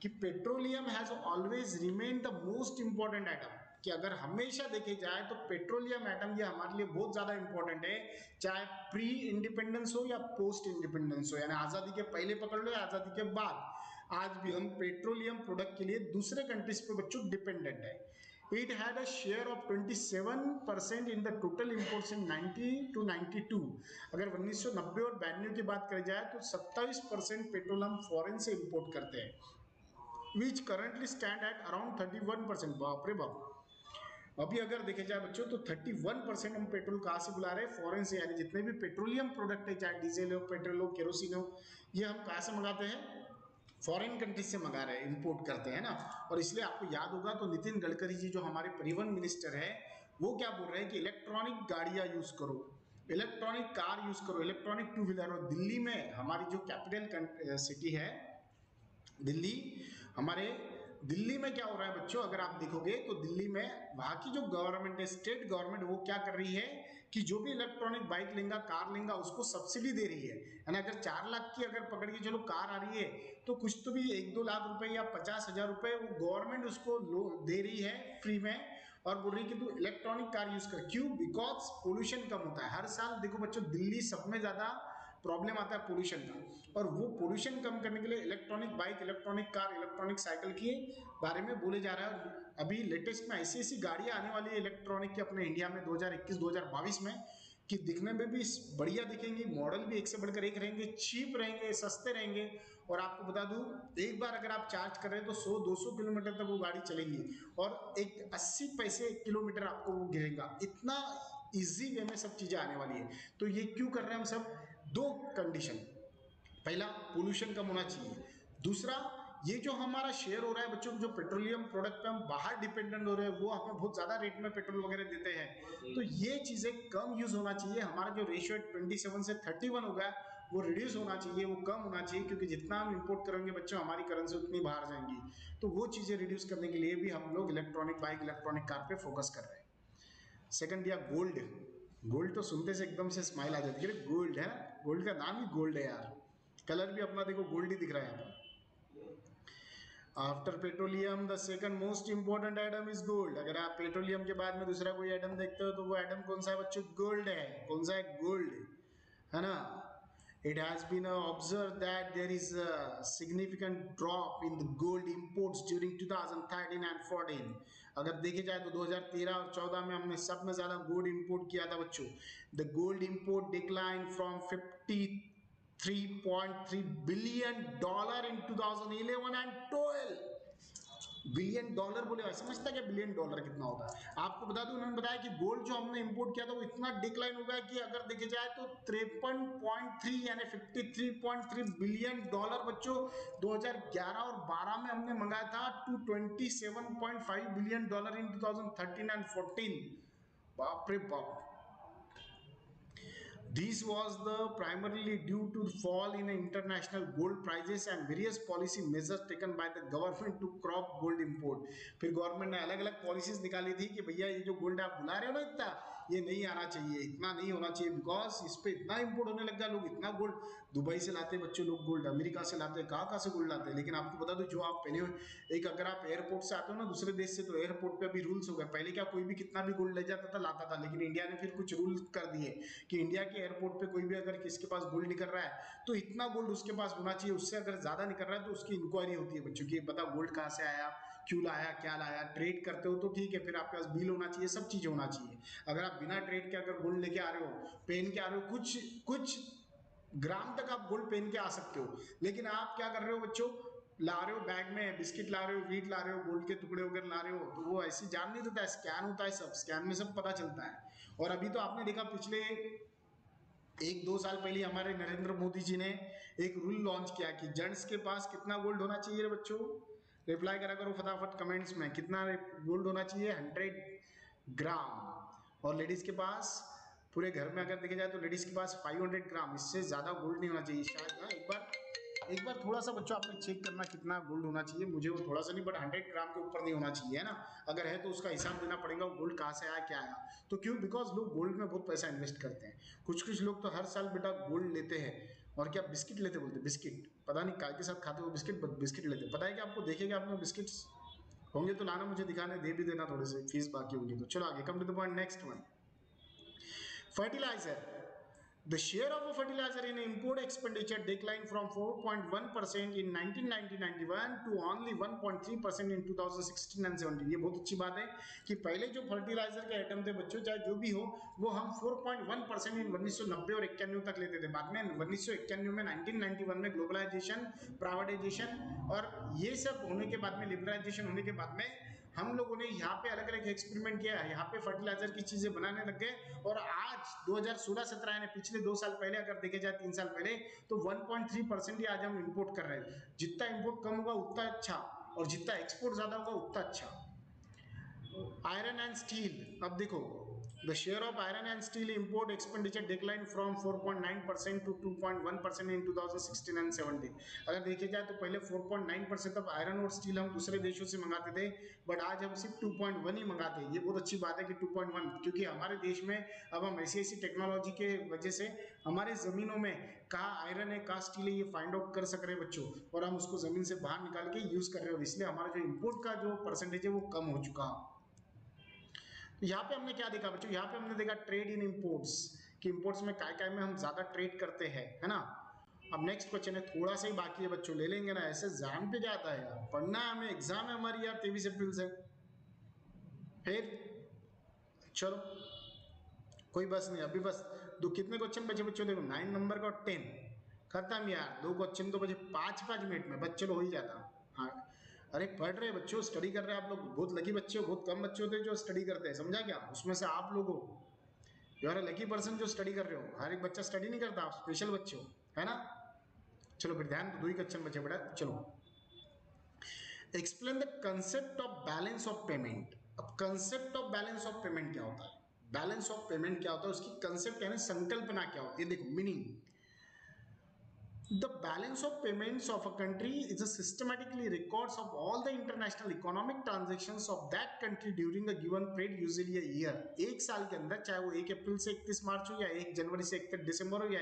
कि petroleum has always remain the most important atom, कि अगर हमेशा देखे जाए तो petroleum atom ये हमारे लिए बहुत ज्यादा इंपॉर्टेंट है, चाहे प्री इंडिपेंडेंस हो या पोस्ट इंडिपेंडेंस हो, यानी आजादी के पहले पकड़ लो या आजादी के बाद, आज भी हम पेट्रोलियम प्रोडक्ट के लिए दूसरे कंट्रीज पे बच्चों डिपेंडेंट है। It had a share of 27% in the total imports in 90 to 92। अगर 1990 और 92 की बात करी जाए तो 27% पेट्रोल हम फॉरेन से इंपोर्ट करते हैं, विच करंटली स्टैंड एट अराउंड 31%। बाप रे बाप, अभी अगर देखे जाए बच्चों तो 31% हम पेट्रोल कहाँ से बुला रहे हैं, फॉरेन से, यानी जितने भी पेट्रोलियम प्रोडक्ट है, चाहे डीजल हो, पेट्रोल हो, केरोसिन हो, ये हम कहाँ से मंगाते हैं, फॉरेन कंट्रीज से मंगा रहे हैं, इंपोर्ट करते हैं ना। और इसलिए आपको याद होगा तो नितिन गडकरी जी जो हमारे परिवहन मिनिस्टर है वो क्या बोल रहे हैं कि इलेक्ट्रॉनिक गाड़ियां यूज करो, इलेक्ट्रॉनिक कार यूज करो, इलेक्ट्रॉनिक टू व्हीलर। और दिल्ली में हमारी जो कैपिटल सिटी है दिल्ली, हमारे दिल्ली में क्या हो रहा है बच्चों, अगर आप देखोगे तो दिल्ली में वहां की जो गवर्नमेंट है, स्टेट गवर्नमेंट, वो क्या कर रही है कि जो भी इलेक्ट्रॉनिक बाइक लेगा, कार लेगा, उसको सब्सिडी दे रही है। यानी अगर 4 लाख की अगर पकड़ के चलो कार आ रही है तो कुछ तो भी 1-2 लाख रुपए या 50,000 रुपए वो गवर्नमेंट उसको दे रही है फ्री में, और बोल रही है कि तू इलेक्ट्रॉनिक कार यूज कर। क्यों? बिकॉज पोल्यूशन कम होता है। हर साल देखो बच्चों दिल्ली सब में ज्यादा प्रॉब्लम आता है पोल्यूशन का, और वो पोल्यूशन कम करने के लिए electronic bike, electronic car, electronic cycle के बारे में बोले जा रहा है। अभी लेटेस्ट में ऐसी ऐसी गाड़ियां आने वाली है इलेक्ट्रॉनिक की अपने इंडिया में 2021-2022 में, कि दिखने में भी बढ़िया दिखेंगी, मॉडल भी एक से बढ़कर एक रहेंगे, चीप रहेंगे, सस्ते रहेंगे। और आपको बता दूं एक बार अगर आप चार्ज कर रहे हैं तो 100-200 किलोमीटर तक वो गाड़ी चलेंगी, और एक 80 पैसे किलोमीटर आपको वो गिरेगा। इतना इजी वे में सब चीजें आने वाली है। तो ये क्यों कर रहे हैं हम सब, 2 कंडीशन, पहला पोल्यूशन कम होना चाहिए, दूसरा ये जो हमारा शेयर हो रहा है बच्चों जो पेट्रोलियम प्रोडक्ट पे हम बाहर डिपेंडेंट हो रहे हैं, वो हमें बहुत ज्यादा रेट में पेट्रोल वगैरह देते हैं, तो ये चीजें कम यूज होना चाहिए। हमारा जो रेशियो 27 से 31 हो गया वो रिड्यूस होना चाहिए, वो कम होना चाहिए, क्योंकि जितना हम इंपोर्ट करेंगे बच्चों हमारी करेंसी उतनी बाहर जाएंगी। तो वो चीज़ें रिड्यूस करने के लिए भी हम लोग इलेक्ट्रॉनिक बाइक, इलेक्ट्रॉनिक कार पे फोकस कर रहे हैं। सेकंड दिया गोल्ड। गोल्ड तो सुनते से एकदम से स्माइल आ जाती है, गोल्ड है, गोल्ड का नाम ही गोल्ड है यार, कलर भी अपना देखो गोल्ड ही दिख रहा है यहाँ पर। After petroleum the second most important item is gold. अगर आप पेट्रोलियम के बाद में दूसरा कोई आइटम देखते हो तो वो आइटम कौन सा है बच्चों? गोल्ड है। कौन सा है? गोल्ड, है ना। It has been observed that there is a significant drop in the gold imports during 2013 and 14। अगर देखे जाए तो 2013 और 14 में हमने सब में ज्यादा गोल्ड इंपोर्ट किया था बच्चों। The gold import declined from 53.3 billion dollar in 2011 and 12। Billion dollar बोले, समझता क्या बिलियन डॉलर कितना होता है? आपको बता दूं, उन्होंने बताया कि गोल्ड जो हमने इंपोर्ट किया था वो इतना डिक्लाइन हो गया कि अगर देखे जाए तो 53.3 यानी 53.3 बिलियन डॉलर बच्चों 2011 और 12 में हमने मंगाया था, to 27.5 billion dollar in 2013 and 14। बाप रे बाप। This was the primarily due to fall in international gold prices and various policy measures taken by the government to crop gold import। फिर गवर्नमेंट ने अलग अलग पॉलिसीज निकाली थी कि भैया ये जो गोल्ड आप बुला रहे हो ना इतना, ये नहीं आना चाहिए, इतना नहीं होना चाहिए, बिकॉज इस पे इतना इंपोर्ट होने लग गया। लोग इतना गोल्ड दुबई से लाते हैं बच्चों, लोग गोल्ड अमेरिका से लाते हैं, कहाँ से गोल्ड लाते हैं। लेकिन आपको बता दो जो आप पहने हुए, एक अगर आप एयरपोर्ट से आते हो ना दूसरे देश से, तो एयरपोर्ट पे अभी रूल्स हो गए। पहले क्या कोई भी कितना भी गोल्ड ले जाता था, लाता था, लेकिन इंडिया ने फिर कुछ रूल कर दिए कि इंडिया के एयरपोर्ट पे कोई भी अगर किसके पास गोल्ड निकल रहा है तो इतना गोल्ड उसके पास होना चाहिए, उससे अगर ज्यादा निकल रहा है तो उसकी इंक्वायरी होती है बच्चों की, पता गोल्ड कहाँ से आया, क्यों लाया, क्या लाया। ट्रेड करते हो तो ठीक है, फिर आपके पास बिल होना चाहिए, सब चीज होना चाहिए। अगर आप बिना ट्रेड के अगर गोल्ड लेके आ रहे हो, पहन के आ रहे हो, कुछ कुछ ग्राम तक आप गोल्ड पहन के आ सकते हो, लेकिन आप क्या कर रहे हो बच्चों, ला रहे हो बैग में बिस्किट ला रहे हो, वीट ला रहे हो, गोल्ड के टुकड़े वगैरह ला रहे हो, तो वो ऐसी जान नहीं देता, स्कैन होता है, सब स्कैन में सब पता चलता है। और अभी तो आपने देखा पिछले 1-2 साल पहले हमारे नरेंद्र मोदी जी ने एक रूल लॉन्च किया कि जेंट्स के पास कितना गोल्ड होना चाहिए बच्चों? रिप्लाई करा करो फटाफट कमेंट्स में, कितना गोल्ड होना चाहिए? 100 ग्राम। और लेडीज के पास पूरे घर में अगर देखे जाए तो लेडीज के पास 500 ग्राम, इससे ज्यादा गोल्ड नहीं होना चाहिए शायद। हाँ, एक बार थोड़ा सा बच्चों आपने चेक करना कितना गोल्ड होना चाहिए, मुझे वो थोड़ा सा नहीं बट 100 ग्राम के ऊपर नहीं होना चाहिए, है ना। अगर है तो उसका हिसाब देना पड़ेगा गोल्ड कहाँ से आया, क्या आया। तो क्यों? बिकॉज लोग गोल्ड में बहुत पैसा इन्वेस्ट करते हैं। कुछ कुछ लोग तो हर साल बेटा गोल्ड लेते हैं। और क्या बिस्किट लेते बोलते, बिस्किट पता नहीं काय के साथ खाते हो बिस्किट, बिस्किट लेते। पता है कि आपको देखेगा आपने बिस्किट्स होंगे तो लाना, मुझे दिखाने दे भी देना, थोड़े से फीस बाकी होगी तो। चलो आगे, come to the point, next one. Fertilizer. The share of a fertilizer in import expenditure declined from 4.1% in 1990-91 to only 1.3% in 2016 and 17। ये बहुत अच्छी बात है कि पहले जो फर्टिलाइजर के आइटम थे बच्चों, चाहे जो भी हो, वो हम 4.1% इन 1990 और 91 तक लेते थे। बाद में 1991 में 1991 में ग्लोबलाइजेशन, प्राइवेटाइजेशन और ये सब होने के बाद में, लिबरलाइजेशन होने के बाद में, हम लोगों ने यहाँ पे अलग अलग एक्सपेरिमेंट किया, यहाँ पे फर्टिलाइजर की चीजें बनाने लग गए। और आज 2016-17 यानी पिछले 2 साल पहले अगर देखे जाए, 3 साल पहले, तो 1.3% ही आज हम इंपोर्ट कर रहे हैं। जितना इंपोर्ट कम होगा उतना अच्छा, और जितना एक्सपोर्ट ज्यादा होगा उतना अच्छा। आयरन एंड स्टील, अब देखो, the share of iron and steel import expenditure decline from 4.9% to 2.1% in 2016 and 17। अगर देखे जाए तो पहले 4.9% तब आयरन और स्टील हम दूसरे देशों से मंगाते थे, बट आज हम सिर्फ 2.1 ही मंगाते हैं। ये बहुत अच्छी बात है कि 2.1, क्योंकि हमारे देश में अब हम ऐसी ऐसी टेक्नोलॉजी के वजह से हमारे जमीनों में कहाँ आयरन है, कहाँ स्टील है, ये फाइंड आउट कर सक रहे हैं बच्चों, और हम उसको जमीन से बाहर निकाल के यूज कर रहे हैं, और इसलिए हमारा जो इम्पोर्ट का जो परसेंटेज है वो कम हो चुका है। यहाँ पे हमने क्या देखा बच्चों? यहाँ पे हमने देखा ट्रेड इन इंपोर्ट्स, कि इंपोर्ट्स में काय काय में हम ज्यादा ट्रेड करते हैं, है ना। अब नेक्स्ट क्वेश्चन है, थोड़ा सा ही बाकी है बच्चों, ले लेंगे ना, ऐसे एग्जाम पे क्या आता है यार, पढ़ना है हमें, एग्जाम है हमारी यार 23 अप्रैल से। फिर चलो कोई बस नहीं, अभी बस दो, कितने क्वेश्चन बचे बच्चों? देखो 9 नंबर का और 10 खत्म यार, 2 क्वेश्चन तो बचे 5-5 मिनट में, बस चलो हो ही जाता। हाँ, अरे पढ़ रहे बच्चों, स्टडी कर रहे हैं आप लोग, बहुत लकी बच्चे हो, बहुत कम बच्चे होते हैं जो स्टडी करते हैं, समझा क्या? उसमें से आप लोग हो, you are a lucky person जो स्टडी कर रहे हो। हर एक बच्चा स्टडी नहीं करता, आप स्पेशल बच्चे हो, है ना। चलो फिर ध्यान, 2 ही क्वेश्चन बचे बेटा, चलो। Explain the concept of balance of payment. अब concept of balance of payment क्या होता है? बैलेंस ऑफ पेमेंट क्या होता है, उसकी कंसेप्ट यानी संकल्पना क्या होती है? देखो meaning, The balance of payments of a country is a systematically records of all the international economic transactions of that country during a given period, usually a year. एक साल के अंदर, चाहे वो 1 अप्रैल से 31 मार्च हो, या 1 जनवरी से 31 दिसंबर हो, या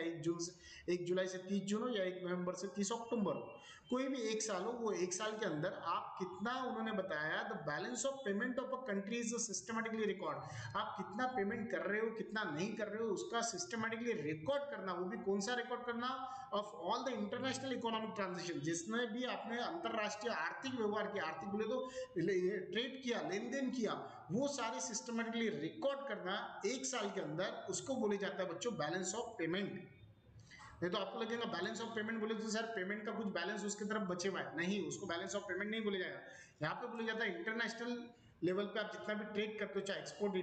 1 जुलाई से 30 जून हो, या 1 नवंबर से 30 अक्टूबर हो, कोई भी एक साल हो, वो एक साल के अंदर आप कितना, उन्होंने बताया the balance of payment of a country is systematically record. आप कितना पेमेंट कर रहे हो, कितना नहीं कर रहे हो, उसका सिस्टमेटिकली रिकॉर्ड करना। वो भी कौन सा रिकॉर्ड करना? Of all the international economic transaction, जिसमें भी आपने अंतरराष्ट्रीय आर्थिक व्यवहार किया, आर्थिक बोले तो ट्रेड किया, लेन देन किया, वो सारे सिस्टमेटिकली रिकॉर्ड करना एक साल के अंदर, उसको बोले जाता है बच्चों बैलेंस ऑफ पेमेंट। नहीं तो आपको लगेगा बैलेंस ऑफ पेमेंट बोले तो सर पेमेंट का कुछ बैलेंस उसकी तरफ बचे हुआ है, नहीं, उसको बैलेंस ऑफ पेमेंट नहीं बोला जाएगा। यहाँ पे बोला जाता है इंटरनेशनल लेवल पे आप जितना भी ट्रेड करते हो, चाहे एक्सपोर्ट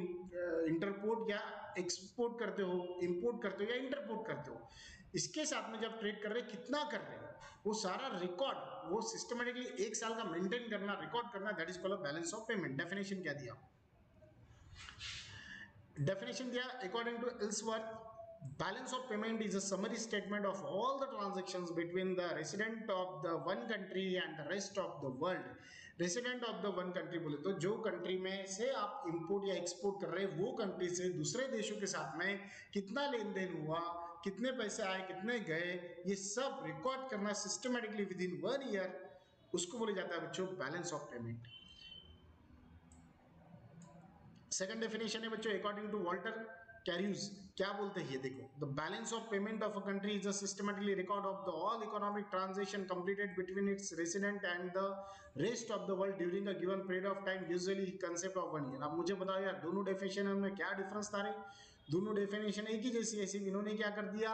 इंटरपोर्ट या एक्सपोर्ट करते हो, इंपोर्ट करते हो या इंटरपोर्ट करते हो, इसके साथ में जब ट्रेड कर रहे कितना कर रहे हो, वो सारा रिकॉर्ड, वो सिस्टमेटिकली एक साल का मेंटेन करना, रिकॉर्ड करना, that is called balance of payment. Definition क्या दिया? Definition दिया according to Ellsworth, balance of payment is a summary statement of all the transactions between the resident of the one country and the rest of the world. Resident of the one country बोले तो जो country में से आप import या export कर रहे हैं, वो कंट्री से दूसरे देशों के साथ में कितना लेन देन हुआ, कितने पैसे आए, कितने गए, ये सब रिकॉर्ड करना सिस्टमेटिकली विद इन 1 ईयर, उसको बोले जाता है बच्चों balance of payment. Second definition है बच्चों अकॉर्डिंग टू वॉल्टर कैरियस, क्या बोलते हैं ये देखो, the balance of payment of a country is a systematically record of the all economic transaction completed between its resident and the rest of the world during a given period of time, usually concept of 1 year. अब मुझे बताओ यार, दोनों definition में क्या difference था रे? दोनों डेफिनेशन एक ही जैसी, ऐसी इन्होंने क्या कर दिया,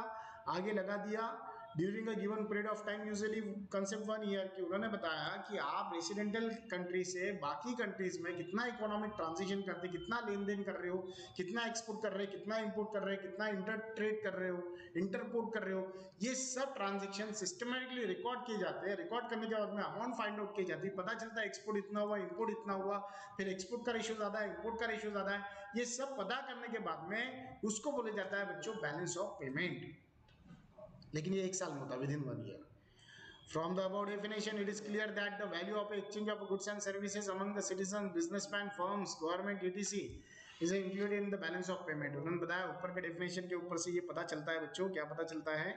आगे लगा दिया during a given period of time, usually concept 1 year की। उन्होंने बताया कि आप रेसिडेंटल कंट्री से बाकी कंट्रीज में कितना इकोनॉमिक ट्रांजिशन करते, कितना लेन देन कर रहे हो, कितना एक्सपोर्ट कर रहे हो, कितना इंपोर्ट कर रहे हो, कितना इंटर ट्रेड कर रहे हो, इंटरपोर्ट कर रहे हो, ये सब ट्रांजेक्शन सिस्टमेटिकली रिकॉर्ड किए जाते हैं। रिकॉर्ड करने के बाद में अमाउंट फाइंड आउट की जाती है, पता चलता है एक्सपोर्ट इतना हुआ, इंपोर्ट इतना हुआ, फिर एक्सपोर्ट का रेशियो ज्यादा है, इंपोर्ट का रेशियो ज्यादा है, ये सब पता करने के बाद में उसको बोले जाता है बच्चों बैलेंस ऑफ पेमेंट। लेकिन ये एक साल में होता है, with in 1 year. From the above definition, it is clear that the value of exchange of goods and services among the citizens, businessmen, firms, government, etc. is included in the balance of payment. उन्होंने बताया ऊपर के definition के ऊपर से ये पता चलता है बच्चों, क्या पता चलता है?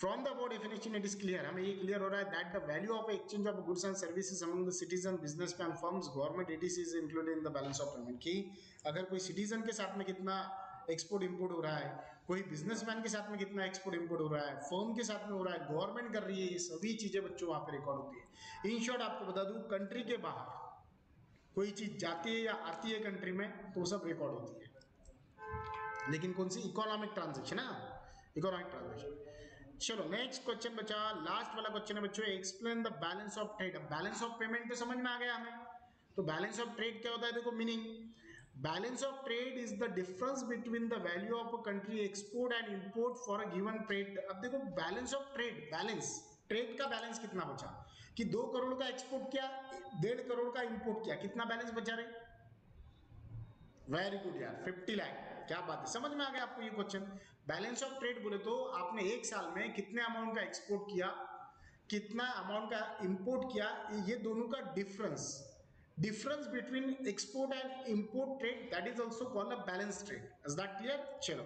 From the above definition, it is clear, हमें ये क्लियर हो रहा है that the value of exchange of goods and services among the citizen, businessmen, firms, government, etc. is included in the balance of payment. कि अगर कोई citizen के साथ में कितना एक्सपोर्ट इंपोर्ट हो रहा है, कोई बिजनेसमैन के साथ में कितना एक्सपोर्ट इंपोर्ट हो रहा है, फर्म के साथ में हो रहा है, गवर्नमेंट कर रही है, ये सभी चीजें बच्चों वहां पे रिकॉर्ड होती है। इन शॉर्ट आपको बता दूं, कंट्री के बाहर कोई चीज जाती है या आती है कंट्री में, तो सब रिकॉर्ड होती है, लेकिन कौन सी? इकोनॉमिक ट्रांजेक्शन है, इकोनॉमिक ट्रांजेक्शन। चलो नेक्स्ट क्वेश्चन बचा, लास्ट वाला क्वेश्चन है बच्चों, explain the balance of trade. अब बैलेंस ऑफ पेमेंट तो समझ में आ गया हमें, तो बैलेंस ऑफ ट्रेड क्या होता है? देखो meaning, balance of trade is the difference between the value of a country export and import for a given trade. अब देखो balance of trade, balance trade का बैलेंस कितना बचा, कि 2 करोड़ का एक्सपोर्ट किया, 1.5 करोड़ का इंपोर्ट किया, कितना बैलेंस बचा रहे? वेरी गुड यार, 50 लाख, क्या बात है, समझ में आ गया आपको ये क्वेश्चन। बैलेंस ऑफ ट्रेड बोले तो आपने एक साल में कितने अमाउंट का एक्सपोर्ट किया, कितना अमाउंट का इंपोर्ट किया, ये दोनों का difference, difference between export and import trade, that is also called a balance trade. Is that clear? चलो,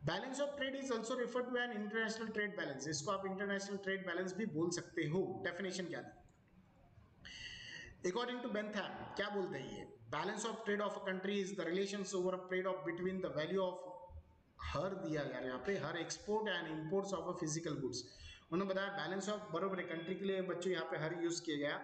balance of trade is also refer to an international trade balance, इसको आप इंटरनेशनल ट्रेड बैलेंस भी बोल सकते हो। Definition क्या दी? According to Bentham, क्या बोलते हैं ये? Balance of trade of a country is the relations over a trade off between the value of her, दिया यार यहाँ पे, her export and imports of a physical goods. उन्होंने बताया बैलेंस ऑफ, बरोबर है, कंट्री के लिए बच्चों यहाँ पे हर यूज किया गया।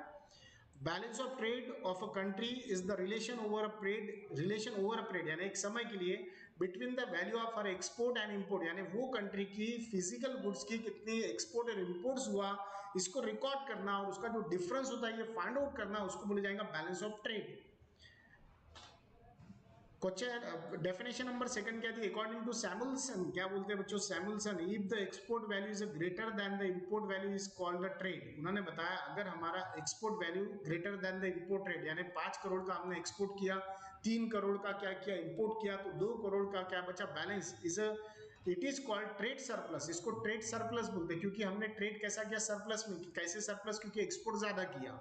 Balance of trade of a country is the relation over a trade, relation over a trade यानी एक समय के लिए, between the value of her export and import, यानी वो कंट्री की फिजिकल गुड्स की कितनी एक्सपोर्ट और इंपोर्ट्स हुआ, इसको रिकॉर्ड करना, और उसका जो डिफरेंस होता है ये फाइंड आउट करना, उसको बोला जाएगा balance of trade. Question definition number second क्या थी? अकॉर्डिंग टू सैमुअलसन, क्या बोलते हैं बच्चों Samuelson, if the export value is greater than the import value is called the trade. उन्होंने बताया अगर हमारा export value greater than the import trade, यानी 5 करोड़ का हमने एक्सपोर्ट किया, 3 करोड़ का क्या किया इंपोर्ट किया, तो 2 करोड़ का क्या बचा balance, is it is called trade surplus, इसको ट्रेड सरप्लस बोलते हैं क्योंकि हमने ट्रेड कैसा किया, सरप्लस में। कैसे सरप्लस, क्योंकि एक्सपोर्ट ज्यादा किया।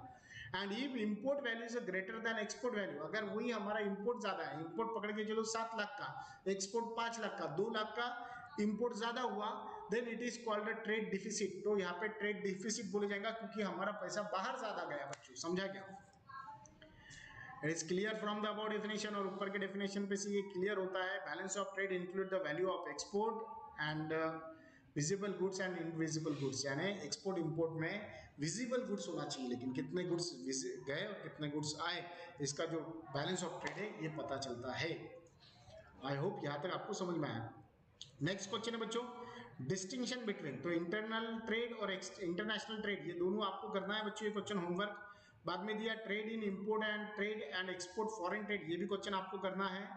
And if import value is greater than export value, अगर वही हमारा इंपोर्ट ज्यादा है, इंपोर्ट पकड़ के चलो 7 लाख का, एक्सपोर्ट 5 लाख का, 2 लाख का इंपोर्ट ज्यादा हुआ, then it is called a trade deficit. तो यहाँ पे ट्रेड डिफिसिट बोले जाएगा क्योंकि हमारा पैसा बाहर ज्यादा गया बच्चों, समझा क्या? It is clear from the about definition, और ऊपर के डेफिनेशन पे से ये क्लियर होता है। Balance of trade include the value of export and visible goods and invisible goods, यानी एक्सपोर्ट इंपोर्ट में विजिबल गुड्स होना चाहिए, लेकिन कितने गुड्स गए और कितने गुड्स आए, इसका जो बैलेंस ऑफ ट्रेड है ये पता चलता है। आई होप यहाँ तक आपको समझ में आया। नेक्स्ट क्वेश्चन है बच्चों, डिस्टिंक्शन बिटवीन, तो इंटरनल ट्रेड और इंटरनेशनल ट्रेड ये दोनों आपको करना है बच्चों, ये क्वेश्चन होमवर्क। बाद में दिया trade in import and trade and export foreign trade, ये भी क्वेश्चन आपको करना है।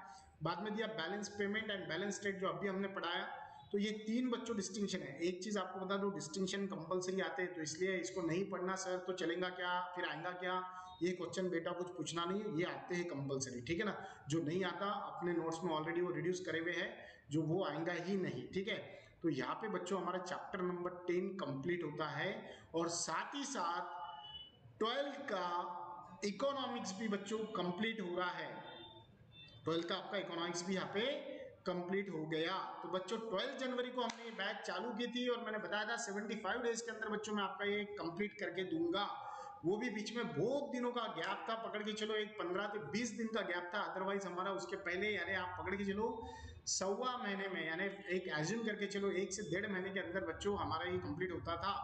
बाद में दिया balance payment and balance trade, जो अभी हमने पढ़ाया। तो ये 3 बच्चों डिस्टिंक्शन है। एक चीज आपको बता दो, डिस्टिंक्शन कंपलसरी आते हैं, तो इसलिए इसको नहीं पढ़ना सर तो चलेगा क्या, फिर आएगा क्या, ये क्वेश्चन बेटा कुछ पूछना नहीं है, ये आते हैं कंपलसरी, ठीक है ना। जो नहीं आता अपने नोट्स में ऑलरेडी वो रिड्यूस करे हुए हैं, जो वो आएगा ही नहीं, ठीक है। तो यहाँ पे बच्चों हमारा चैप्टर नंबर 10 कंप्लीट होता है, और साथ ही साथ 12 का इकोनॉमिक्स भी बच्चों कंप्लीट हो रहा है। 12 का आपका इकोनॉमिक्स भी यहाँ पे कंप्लीट हो गया। तो बच्चों 12 जनवरी को हमने ये बैच चालू की थी, और मैंने बताया था 75 डेज के अंदर बच्चों मैं आपका ये कंप्लीट करके दूंगा। वो भी बीच में बहुत दिनों का गैप था, पकड़ के चलो एक 15 से 20 दिन का गैप था, अदरवाइज हमारा उसके पहले यानी आप पकड़ के चलो 1.25 महीने में, यानी एक एज्यूम करके चलो 1 से 1.5 महीने के अंदर बच्चों हमारा ये कंप्लीट होता था।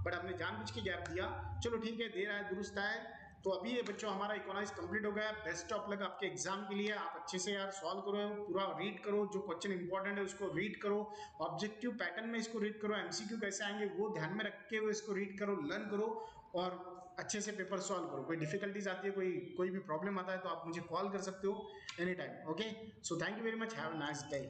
बट हमने जानबूझ के गैप दिया, चलो ठीक है, देर आए दुरुस्त आए। तो अभी ये बच्चों हमारा इकोनॉमिक्स कंप्लीट हो गया। बेस्ट ऑफ लक आपके एग्जाम के लिए, आप अच्छे से यार सॉल्व करो, पूरा रीड करो, जो क्वेश्चन इंपॉर्टेंट है उसको रीड करो, ऑब्जेक्टिव पैटर्न में इसको रीड करो, एमसीक्यू कैसे आएंगे वो ध्यान में रख के हुए इसको रीड करो, लर्न करो, और अच्छे से पेपर सॉल्व करो। कोई डिफिकल्टीज आती है, कोई भी प्रॉब्लम आता है, तो आप मुझे कॉल कर सकते हो any time. Okay, so thank you very much, have a nice day.